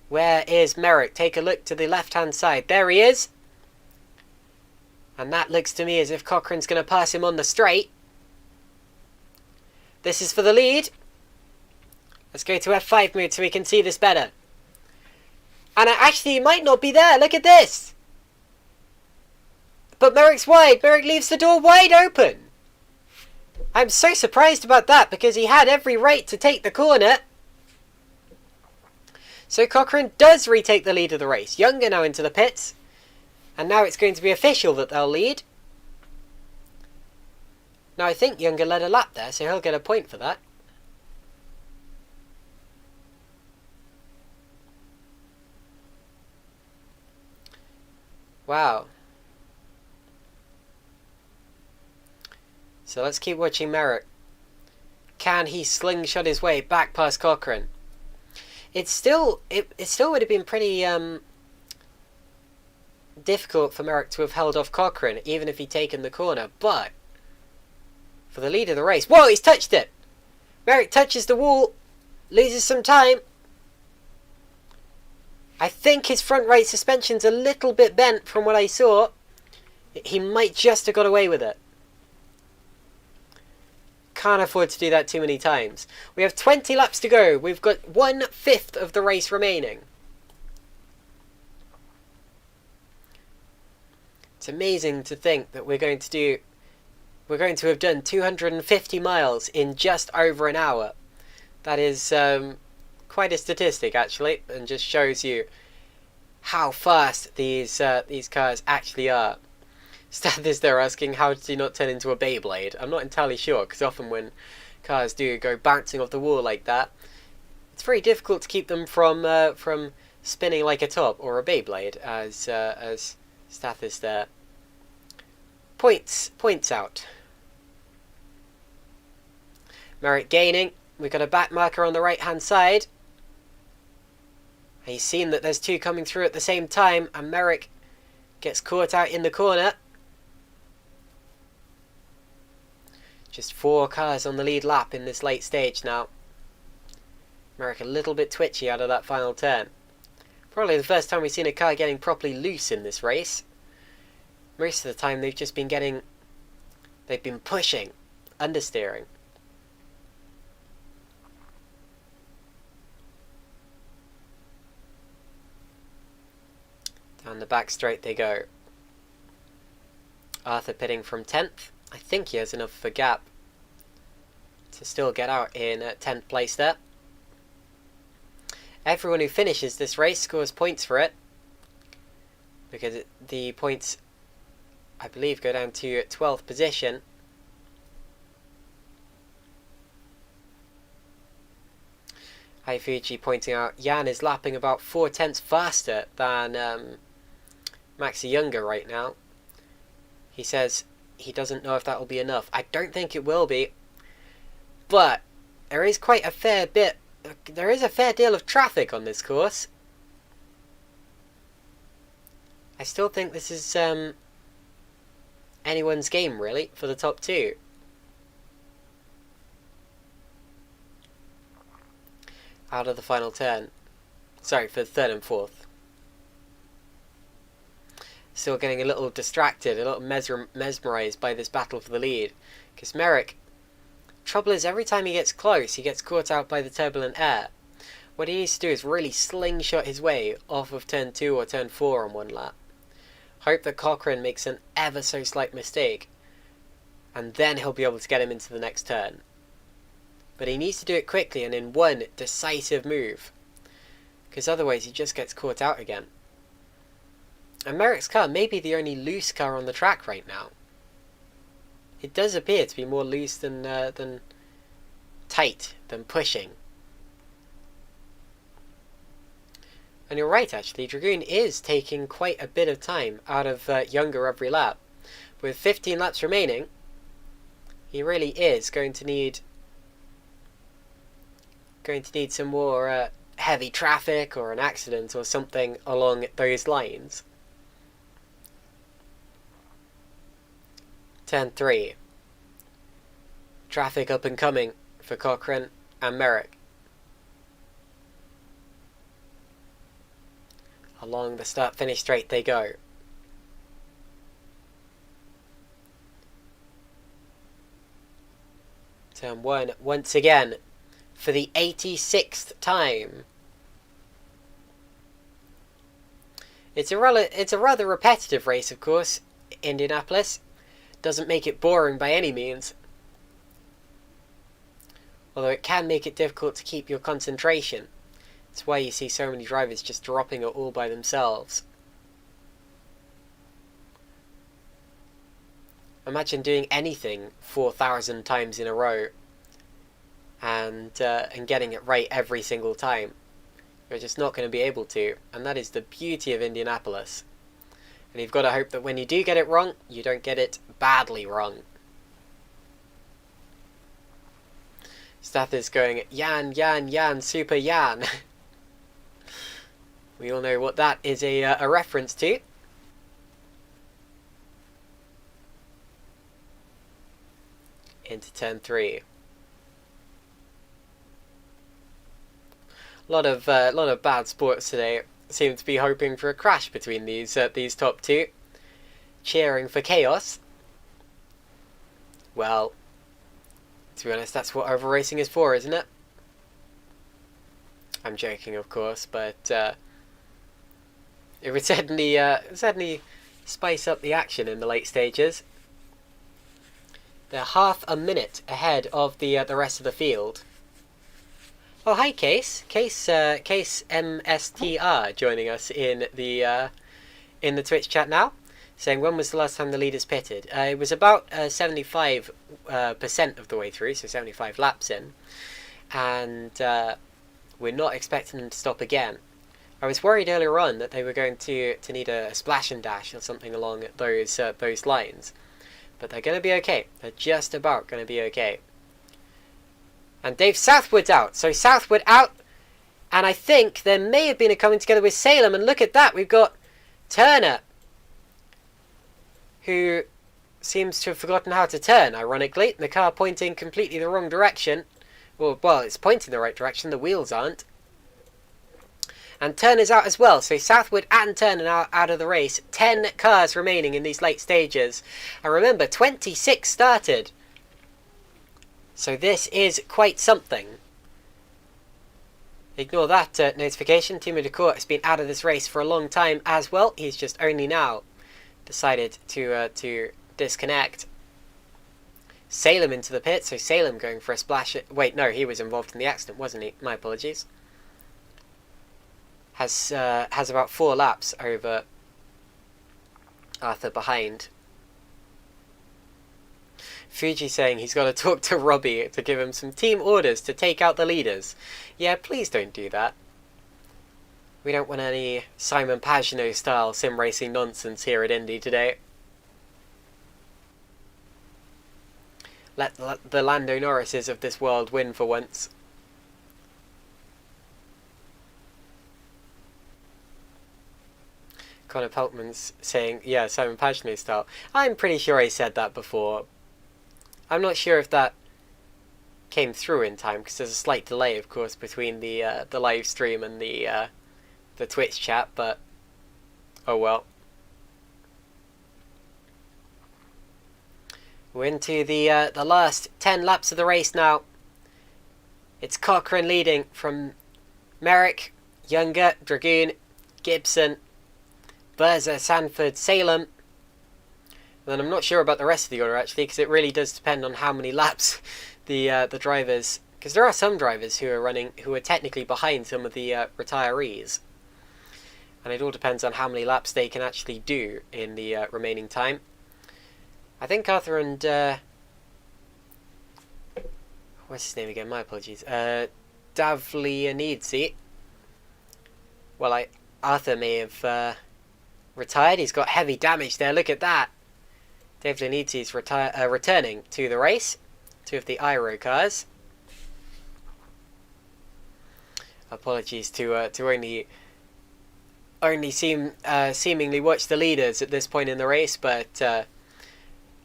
Where is Merrick? Take a look to the left-hand side. There he is. And that looks to me as if Cochrane's going to pass him on the straight. This is for the lead. Let's go to F5 mode so we can see this better. And it actually might not be there. Look at this. But Merrick's wide. Merrick leaves the door wide open. I'm so surprised about that because he had every right to take the corner. So Cochrane does retake the lead of the race. Younger now into the pits. And now it's going to be official that they'll lead. Now I think Younger led a lap there, so he'll get a point for that. Wow. So let's keep watching Merrick. Can he slingshot his way back past Cochrane? It still would have been pretty difficult for Merrick to have held off Cochrane, even if he'd taken the corner, but for the lead of the race. Whoa, he's touched it! Merrick touches the wall, loses some time. I think his front right suspension's a little bit bent from what I saw. He might just have got away with it. Can't afford to do that too many times. We have 20 laps to go. We've got 1/5 of the race remaining. It's amazing to think that we're going to have done 250 miles in just over an hour. That is quite a statistic, actually, and just shows you how fast these cars actually are. Stath is there asking, how did he not turn into a Beyblade? I'm not entirely sure, because often when cars do go bouncing off the wall like that, it's very difficult to keep them from spinning like a top or a Beyblade, as Stath is there. Points out. Merrick gaining. We've got a back marker on the right hand side. He's seen that there's two coming through at the same time, and Merrick gets caught out in the corner. Just 4 cars on the lead lap in this late stage now. Merrick a little bit twitchy out of that final turn. Probably the first time we've seen a car getting properly loose in this race. Most of the time they've been pushing, understeering. Down the back straight they go. Arthur pitting from 10th. I think he has enough of a gap to still get out in 10th place there. Everyone who finishes this race scores points for it, because the points I believe, go down to 12th position. Haifuji pointing out Jan is lapping about 4/10 faster than Maxi Younger right now. He says he doesn't know if that will be enough. I don't think it will be, but there is quite a fair bit. There is a fair deal of traffic on this course. I still think this is anyone's game, really, for the top two. Out of the final turn. Sorry, for the third and fourth. Still getting a little distracted, a little mesmerised by this battle for the lead. Because Merrick, trouble is, every time he gets close, he gets caught out by the turbulent air. What he needs to do is really slingshot his way off of turn 2 or turn 4 on one lap. Hope that Cochrane makes an ever so slight mistake, and then he'll be able to get him into the next turn. But he needs to do it quickly and in one decisive move, because otherwise he just gets caught out again. And Merrick's car may be the only loose car on the track right now. It does appear to be more loose than tight, than pushing. And you're right, actually, Dragoon is taking quite a bit of time out of Younger every lap. With 15 laps remaining, he really is going to need some more heavy traffic or an accident or something along those lines. Turn 3. Traffic up and coming for Cochrane and Merrick. Along the start-finish straight they go. Turn 1 once again for the 86th time. It's a rather repetitive race, of course, Indianapolis. Doesn't make it boring by any means. Although it can make it difficult to keep your concentration. That's why you see so many drivers just dropping it all by themselves. Imagine doing anything 4,000 times in a row and getting it right every single time. You're just not going to be able to, and that is the beauty of Indianapolis. And you've got to hope that when you do get it wrong, you don't get it badly wrong. Stath is going, Jan, Jan, Jan, Super Jan. We all know what that is a reference to. Into turn 3. A lot of bad sports today seem to be hoping for a crash between these top two, cheering for chaos. Well, to be honest, that's what over racing is for, isn't it? I'm joking, of course, but it would certainly spice up the action in the late stages. They're half a minute ahead of the rest of the field. Oh, hi, Case MSTR joining us in the Twitch chat now, saying when was the last time the leaders pitted? It was about 75% of the way through, so 75 laps in, and we're not expecting them to stop again. I was worried earlier on that they were going to need a splash and dash or something along those lines, but they're going to be okay. They're just about going to be okay. And Dave Southwood's out. So Southwood out. And I think there may have been a coming together with Salem. And look at that. We've got Turner, who seems to have forgotten how to turn, ironically. The car pointing completely the wrong direction. Well, it's pointing the right direction. The wheels aren't. And Turner's out as well. So Southwood and Turner are out of the race. 10 cars remaining in these late stages. And remember, 26 started. So this is quite something. Ignore that notification. Timo Decourt has been out of this race for a long time as well. He's just only now decided to disconnect. Salem into the pit. So Salem going for a splash. Wait, no, he was involved in the accident, wasn't he? My apologies. Has about 4 laps over Arthur behind. Fuji saying he's got to talk to Robbie to give him some team orders to take out the leaders. Yeah, please don't do that. We don't want any Simon Pagenaud style sim racing nonsense here at Indy today. Let the Lando Norrises of this world win for once. Connor Peltman's saying, yeah, Simon Pagenaud style. I'm pretty sure I said that before. I'm not sure if that came through in time, because there's a slight delay, of course, between the live stream and the Twitch chat, but oh well. We're into the last 10 laps of the race now. It's Cochrane leading from Merrick, Younger, Dragoon, Gibson, Berza, Sanford, Salem. And then I'm not sure about the rest of the order actually, because it really does depend on how many laps the drivers. Because there are some drivers who are technically behind some of the retirees, and it all depends on how many laps they can actually do in the remaining time. I think Arthur and what's his name again? My apologies. Davlianidze. Well, Arthur may have retired. He's got heavy damage there. Look at that. Davlianidze is returning to the race. Two of the Iro cars. Apologies to only seemingly watch the leaders at this point in the race, but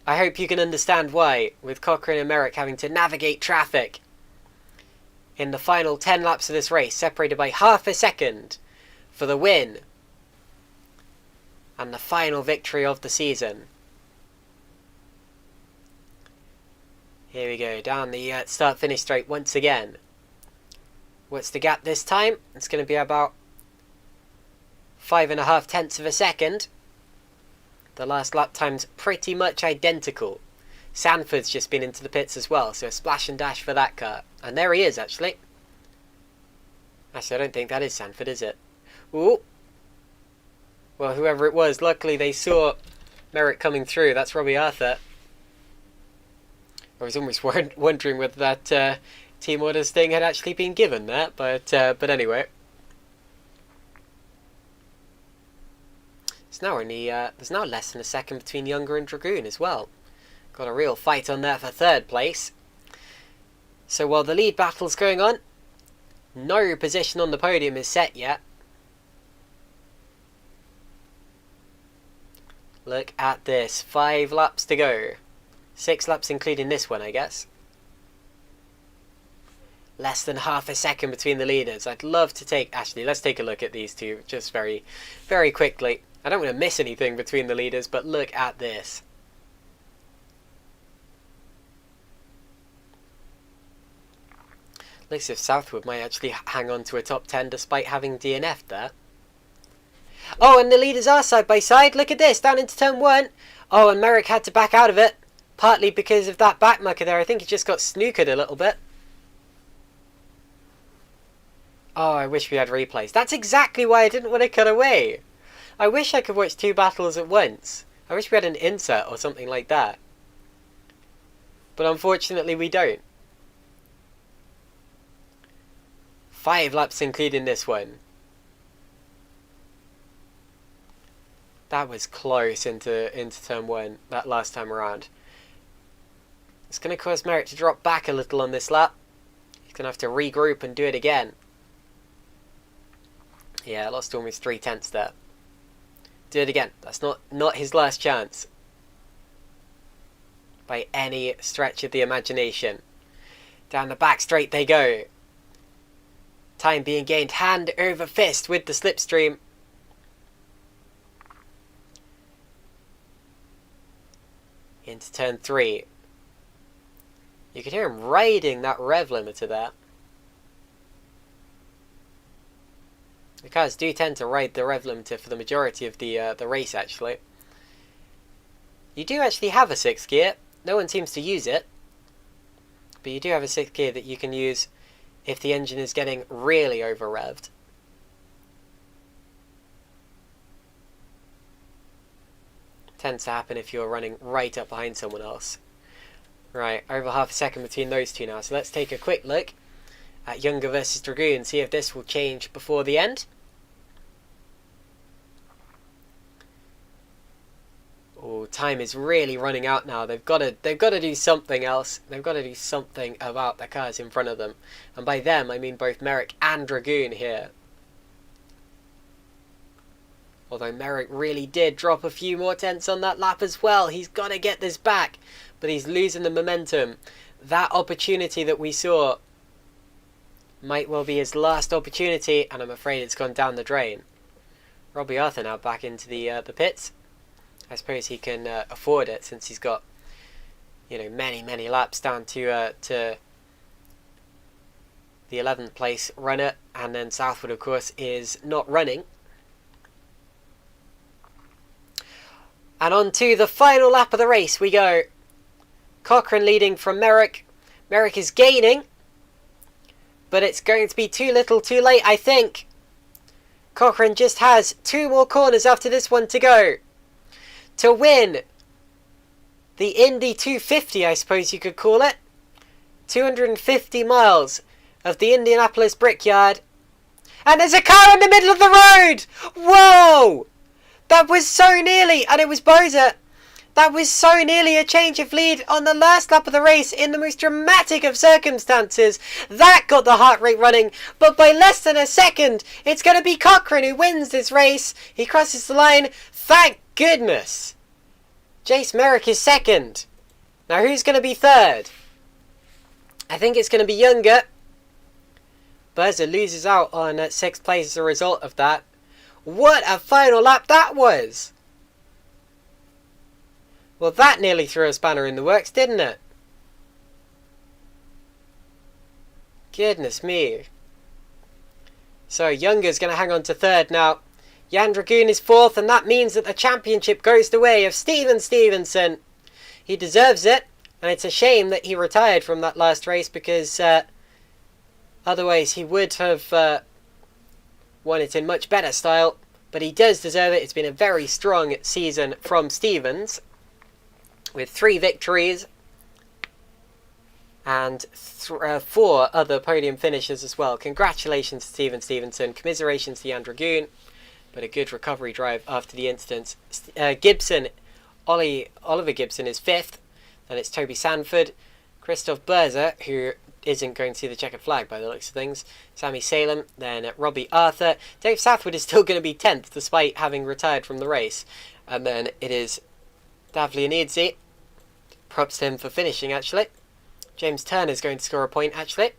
I hope you can understand why, with Cochrane and Merrick having to navigate traffic in the final 10 laps of this race, separated by half a second for the win and the final victory of the season. Here we go, down the start-finish straight once again. What's the gap this time? It's going to be about 5.5 tenths of a second. The last lap time's pretty much identical. Sanford's just been into the pits as well, so a splash and dash for that car. And there he is, actually. Actually, I don't think that is Sanford, is it? Ooh. Well, whoever it was, luckily they saw Merrick coming through. That's Robbie Arthur. I was almost wondering whether that team orders thing had actually been given that, but anyway. It's now only there's now less than a second between Younger and Dragoon as well. Got a real fight on there for third place. So while the lead battle's going on, no position on the podium is set yet. Look at this, 5 laps to go. 6 laps including this one, I guess. Less than half a second between the leaders. I'd love to take... Actually, let's take a look at these two just very, very quickly. I don't want to miss anything between the leaders, but look at this. Looks as if Southwood might actually hang on to a top 10 despite having DNF'd there. Oh, and the leaders are side by side. Look at this, down into turn 1. Oh, and Merrick had to back out of it. Partly because of that backmucker there. I think he just got snookered a little bit. Oh, I wish we had replays. That's exactly why I didn't want to cut away. I wish I could watch 2 battles at once. I wish we had an insert or something like that. But unfortunately we don't. 5 laps including this one. That was close into turn 1 that last time around. It's going to cause Merrick to drop back a little on this lap. He's going to have to regroup and do it again. Yeah, lost almost 3 tenths there. Do it again. That's not his last chance. By any stretch of the imagination. Down the back straight they go. Time being gained hand over fist with the slipstream. Into turn 3. You can hear him riding that rev limiter there. The cars do tend to ride the rev limiter for the majority of the race, actually. You do actually have a 6th gear. No one seems to use it. But you do have a 6th gear that you can use if the engine is getting really over-revved. Tends to happen if you're running right up behind someone else. Right, over half a second between those two now. So let's take a quick look at Younger versus Dragoon, see if this will change before the end. Oh, time is really running out now. They've got to do something else. They've got to do something about the cars in front of them. And by them, I mean both Merrick and Dragoon here. Although Merrick really did drop a few more tenths on that lap as well. He's got to get this back. But he's losing the momentum. That opportunity that we saw might well be his last opportunity. And I'm afraid it's gone down the drain. Robbie Arthur now back into the pits. I suppose he can afford it since he's got, you know, many laps down to the 11th place runner. And then Southwood, of course, is not running. And on to the final lap of the race we go. Cochrane leading from Merrick. Merrick is gaining. But it's going to be too little too late, I think. Cochrane just has 2 more corners after this one to go to win the Indy 250, I suppose you could call it. 250 miles of the Indianapolis Brickyard. And there's a car in the middle of the road! Whoa! That was so nearly, and it was Boza. That was so nearly a change of lead on the last lap of the race in the most dramatic of circumstances. That got the heart rate running, but by less than a second, it's going to be Cochrane who wins this race. He crosses the line. Thank goodness. Jace Merrick is second. Now who's going to be third? I think it's going to be Younger. Boza loses out on 6th place as a result of that. What a final lap that was! Well, that nearly threw a spanner in the works, didn't it? Goodness me. So, Younger's going to hang on to third now. Jan Dragoon is fourth, and that means that the championship goes the way of Steven Stevenson. He deserves it, and it's a shame that he retired from that last race because otherwise he would have won it in much better style. But he does deserve it. It's been a very strong season from Stevens, with 3 victories and 4 other podium finishes as well. Congratulations to Steven Stevenson. Commiserations to Jan Dragoon. But a good recovery drive after the incident. Oliver Gibson is 5th. Then it's Toby Sanford. Christoph Boza, who isn't going to see the checkered flag by the looks of things. Sammy Salem. Then Robbie Arthur. Dave Southwood is still going to be 10th despite having retired from the race. And then it is Dav Leonidze. Props to him for finishing, actually. James Turner is going to score a point, actually.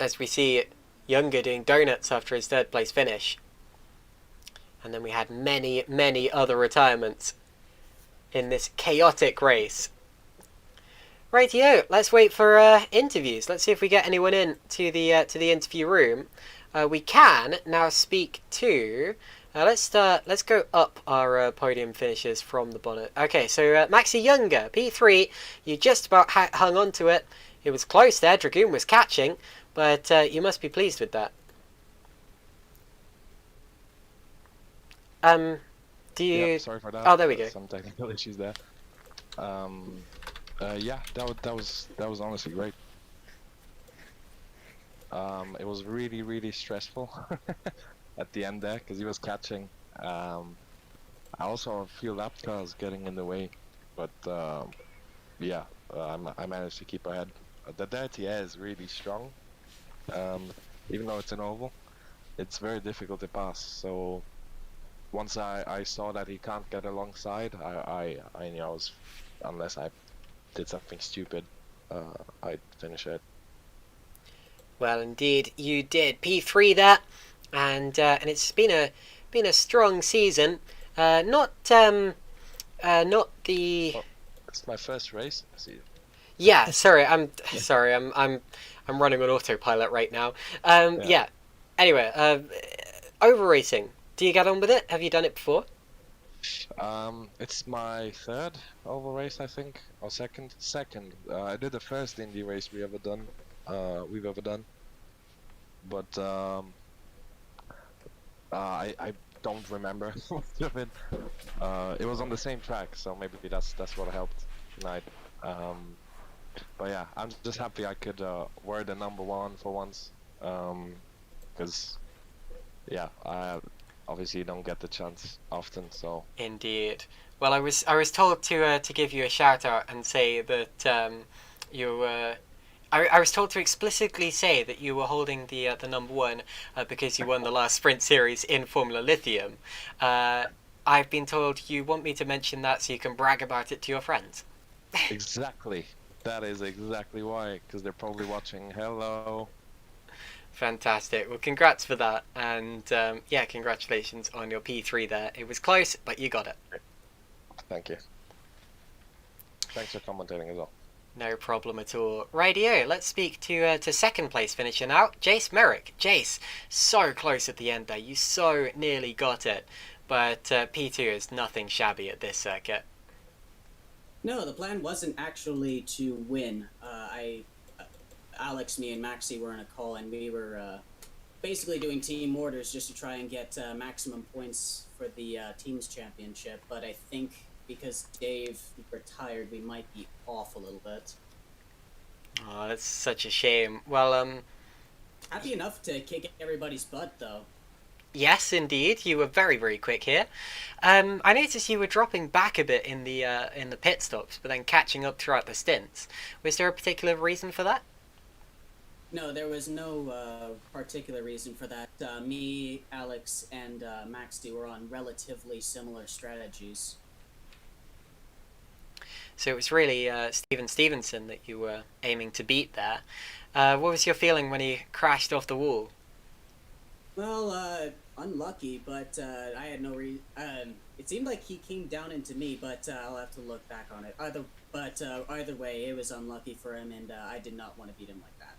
As we see Younger doing donuts after his 3rd place finish. And then we had many other retirements in this chaotic race. Rightio, let's wait for interviews. Let's see if we get anyone in to the interview room. We can now speak to... let's go up our podium finishes from the bonnet. Okay, so Maxi Younger, P3, you just about hung on to it. It was close there, Dragoon was catching, but you must be pleased with that. Do you... Yeah, sorry for that. Oh, there we go. Some technical issues there. Yeah, that was honestly great. It was really stressful at the end there because he was catching. I also have a few lap cars getting in the way, but yeah, I managed to keep ahead. The dirty air is really strong, even though it's an oval. It's very difficult to pass. So once I saw that he can't get alongside, I knew I was, unless I did something stupid, I'd finish it. Well, indeed, you did. P3 there, and it's been a strong season. Not the. Oh, it's my first race. See. Yeah, sorry. I'm running on autopilot right now. Yeah. Anyway, over racing. Do you get on with it? Have you done it before? It's my 3rd oval race, I think, or second. I did the first Indy race we've ever done, but I don't remember much of it. It was on the same track, so maybe that's what helped tonight. But yeah, I'm just happy I could wear the number one for once. Because yeah, I obviously don't get the chance often. So Indeed. Well, I was told to give you a shout out and say that you I was told to explicitly say that you were holding the number one because you won the last sprint series in Formula Lithium. I've been told you want me to mention that so you can brag about it to your friends. exactly, that is exactly why. Because they're probably watching. Hello. Fantastic. Well, congrats for that, and yeah, congratulations on your P3 there. It was close, but you got it. Thank you. Thanks for commentating as well. No problem at all. Radio, let's speak to second place finisher now, Jace Merrick. Jace, so close at the end there. You so nearly got it. But P2 is nothing shabby at this circuit. No, the plan wasn't actually to win. Alex, me, and Maxi were on a call, and we were basically doing team orders just to try and get maximum points for the team's championship. But I think because Dave retired, we might be off a little bit. Oh, that's such a shame. Well, Happy enough to kick everybody's butt, though. yes, indeed, you were very, very quick here. I noticed you were dropping back a bit in the pit stops, but then catching up throughout the stints. Was there a particular reason for that? No, there was no particular reason for that. Me, Alex, and Maxi were on relatively similar strategies. So it was really Steven Stevenson that you were aiming to beat there. What was your feeling when he crashed off the wall? Well, unlucky, but I had no reason. It seemed like he came down into me, but I'll have to look back on it. Either way, it was unlucky for him, and I did not want to beat him like that.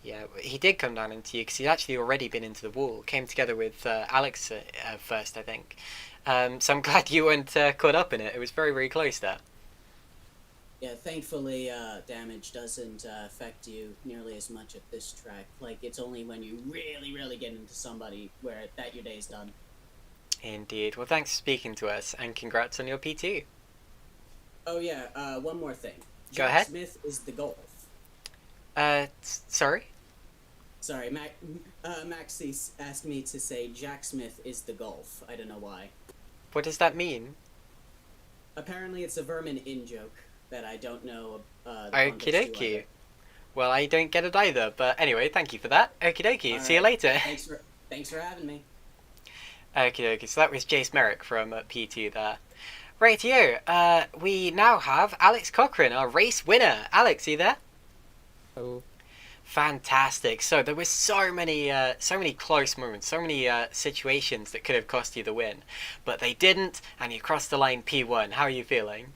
Yeah, he did come down into you because he'd actually already been into the wall. Came together with Alex first, I think. So I'm glad you weren't caught up in it. It was very, very close there. Yeah, thankfully, damage doesn't affect you nearly as much at this track. Like, it's only when you really, really get into somebody that your day's done. Indeed. Well, thanks for speaking to us, and congrats on your P2. Oh yeah, one more thing. Go Jack ahead. Smith is the Golf. Sorry? Sorry, Maxie asked me to say Jack Smith is the Golf. I don't know why. What does that mean? Apparently, it's a Vermin in joke that I don't know. Okie dokie. Well, I don't get it either, but anyway, thank you for that. Okie dokie. See you later. Thanks for having me. Okie dokie. So that was Jace Merrick from P2 there. Rightio. We now have Alex Cochran, our race winner. Alex, are you there? Oh. Fantastic. So there were so many close moments, so many situations that could have cost you the win, but they didn't, and you crossed the line P1. How are you feeling?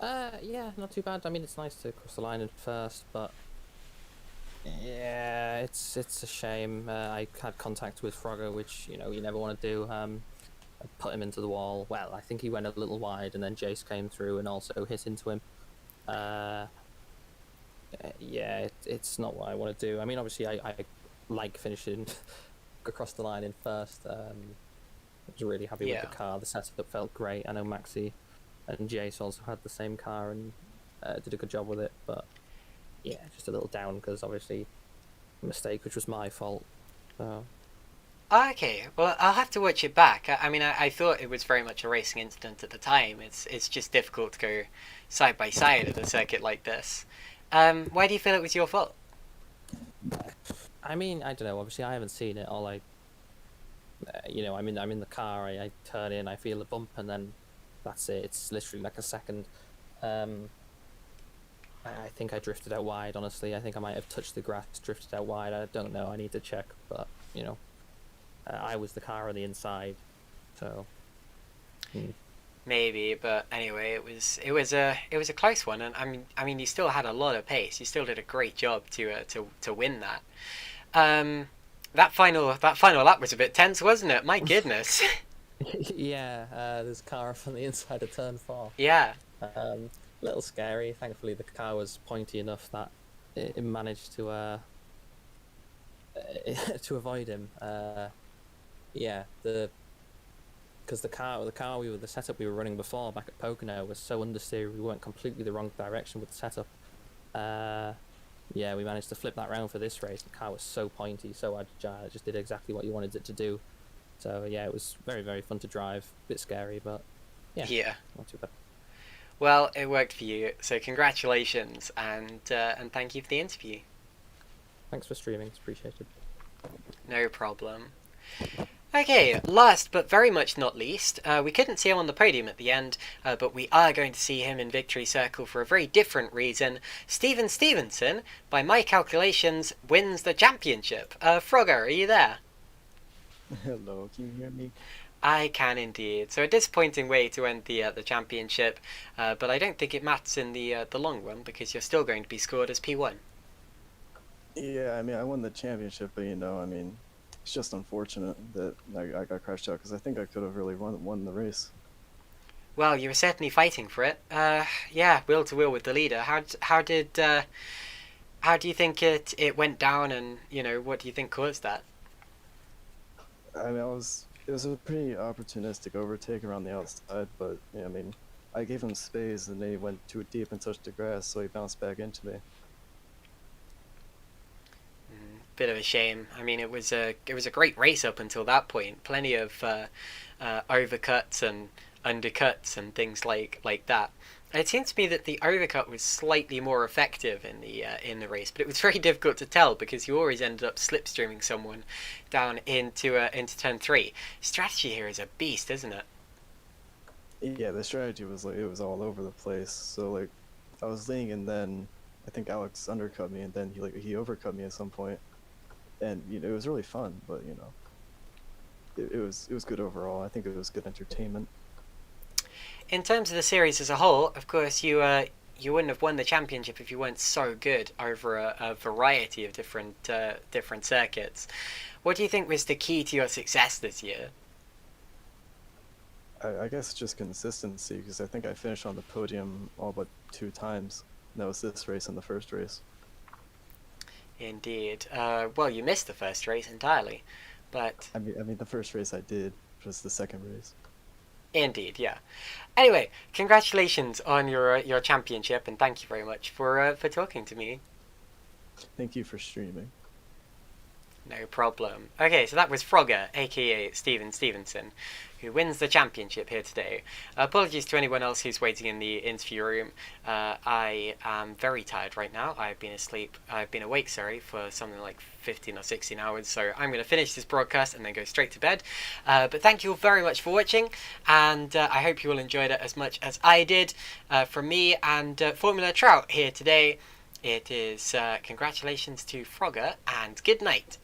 Yeah, not too bad. I mean, it's nice to cross the line in first, but yeah, it's a shame. I had contact with Frogger, which you never want to do. I put him into the wall. Well, I think he went a little wide, and then Jace came through and also hit into him. Yeah, it's not what I want to do. I mean, obviously, I like finishing across the line in first. I was really happy with the car. The setup felt great. I know Maxi and Jace also had the same car and did a good job with it. But yeah, just a little down because obviously a mistake, which was my fault. So. Okay, well, I'll have to watch it back. I mean, I thought it was very much a racing incident at the time. It's just difficult to go side by side at a circuit like this. Why do you feel it was your fault? I mean, I don't know. Obviously, I haven't seen it. All I'm in the car. I turn in, I feel a bump, and then that's it. It's literally like a second. I think I drifted out wide. Honestly, I think I might have touched the grass, drifted out wide. I don't know. I need to check, but I was the car on the inside, so. Maybe, but anyway, it was a close one, and I mean, you still had a lot of pace. You still did a great job to win that. That final lap was a bit tense, wasn't it? My goodness. Yeah, there's a car from the inside of turn 4. Yeah. A little scary. Thankfully, the car was pointy enough that it managed to avoid him. Yeah, the because the setup we were running before back at Pocono was so understeer. We went completely the wrong direction with the setup. Yeah, we managed to flip that round for this race. The car was so pointy, so agile. It just did exactly what you wanted it to do. So yeah, it was very, very fun to drive. A bit scary, but yeah, not too bad. Well, it worked for you, so congratulations, and thank you for the interview. Thanks for streaming, it's appreciated. No problem. Okay, last but very much not least, we couldn't see him on the podium at the end, but we are going to see him in Victory Circle for a very different reason. Steven Stevenson, by my calculations, wins the championship. Frogger, are you there? Hello, can you hear me? I can indeed. So a disappointing way to end the championship, but I don't think it matters in the long run because you're still going to be scored as P1. Yeah, I mean, I won the championship, but I mean, it's just unfortunate that I got crashed out because I think I could have really won the race. Well, you were certainly fighting for it. Yeah, wheel to wheel with the leader. How do you think it went down, and what do you think caused that? I mean, it was a pretty opportunistic overtake around the outside, but I mean, I gave him space and they went too deep and touched the grass, so he bounced back into me. Bit of a shame. I mean, it was a great race up until that point. Plenty of overcuts and undercuts and things like that. And it seems to me that the overcut was slightly more effective in the race, but it was very difficult to tell because you always ended up slipstreaming someone down into turn 3. Strategy here is a beast, isn't it? Yeah, the strategy was it was all over the place. So I was leading, and then I think Alex undercut me, and then he overcut me at some point, and it was really fun. But it was good overall. I think it was good entertainment. In terms of the series as a whole, of course, you wouldn't have won the championship if you weren't so good over a variety of different circuits. What do you think was the key to your success this year? I guess just consistency, because I think I finished on the podium all but 2 times. And that was this race and the first race. Indeed. Well, you missed the first race entirely, but I mean, the first race I did was the second race. Indeed, yeah. Anyway, congratulations on your championship, and thank you very much for talking to me. Thank you for streaming. No problem. Okay, so that was Frogger, aka Steven Stevenson, who wins the championship here today. Apologies to anyone else who's waiting in the interview room. I am very tired right now. I've been awake, for something like 15 or 16 hours, so I'm going to finish this broadcast and then go straight to bed. But thank you all very much for watching, and I hope you all enjoyed it as much as I did. From me and Formula Trout here today, it is congratulations to Frogger, and good night.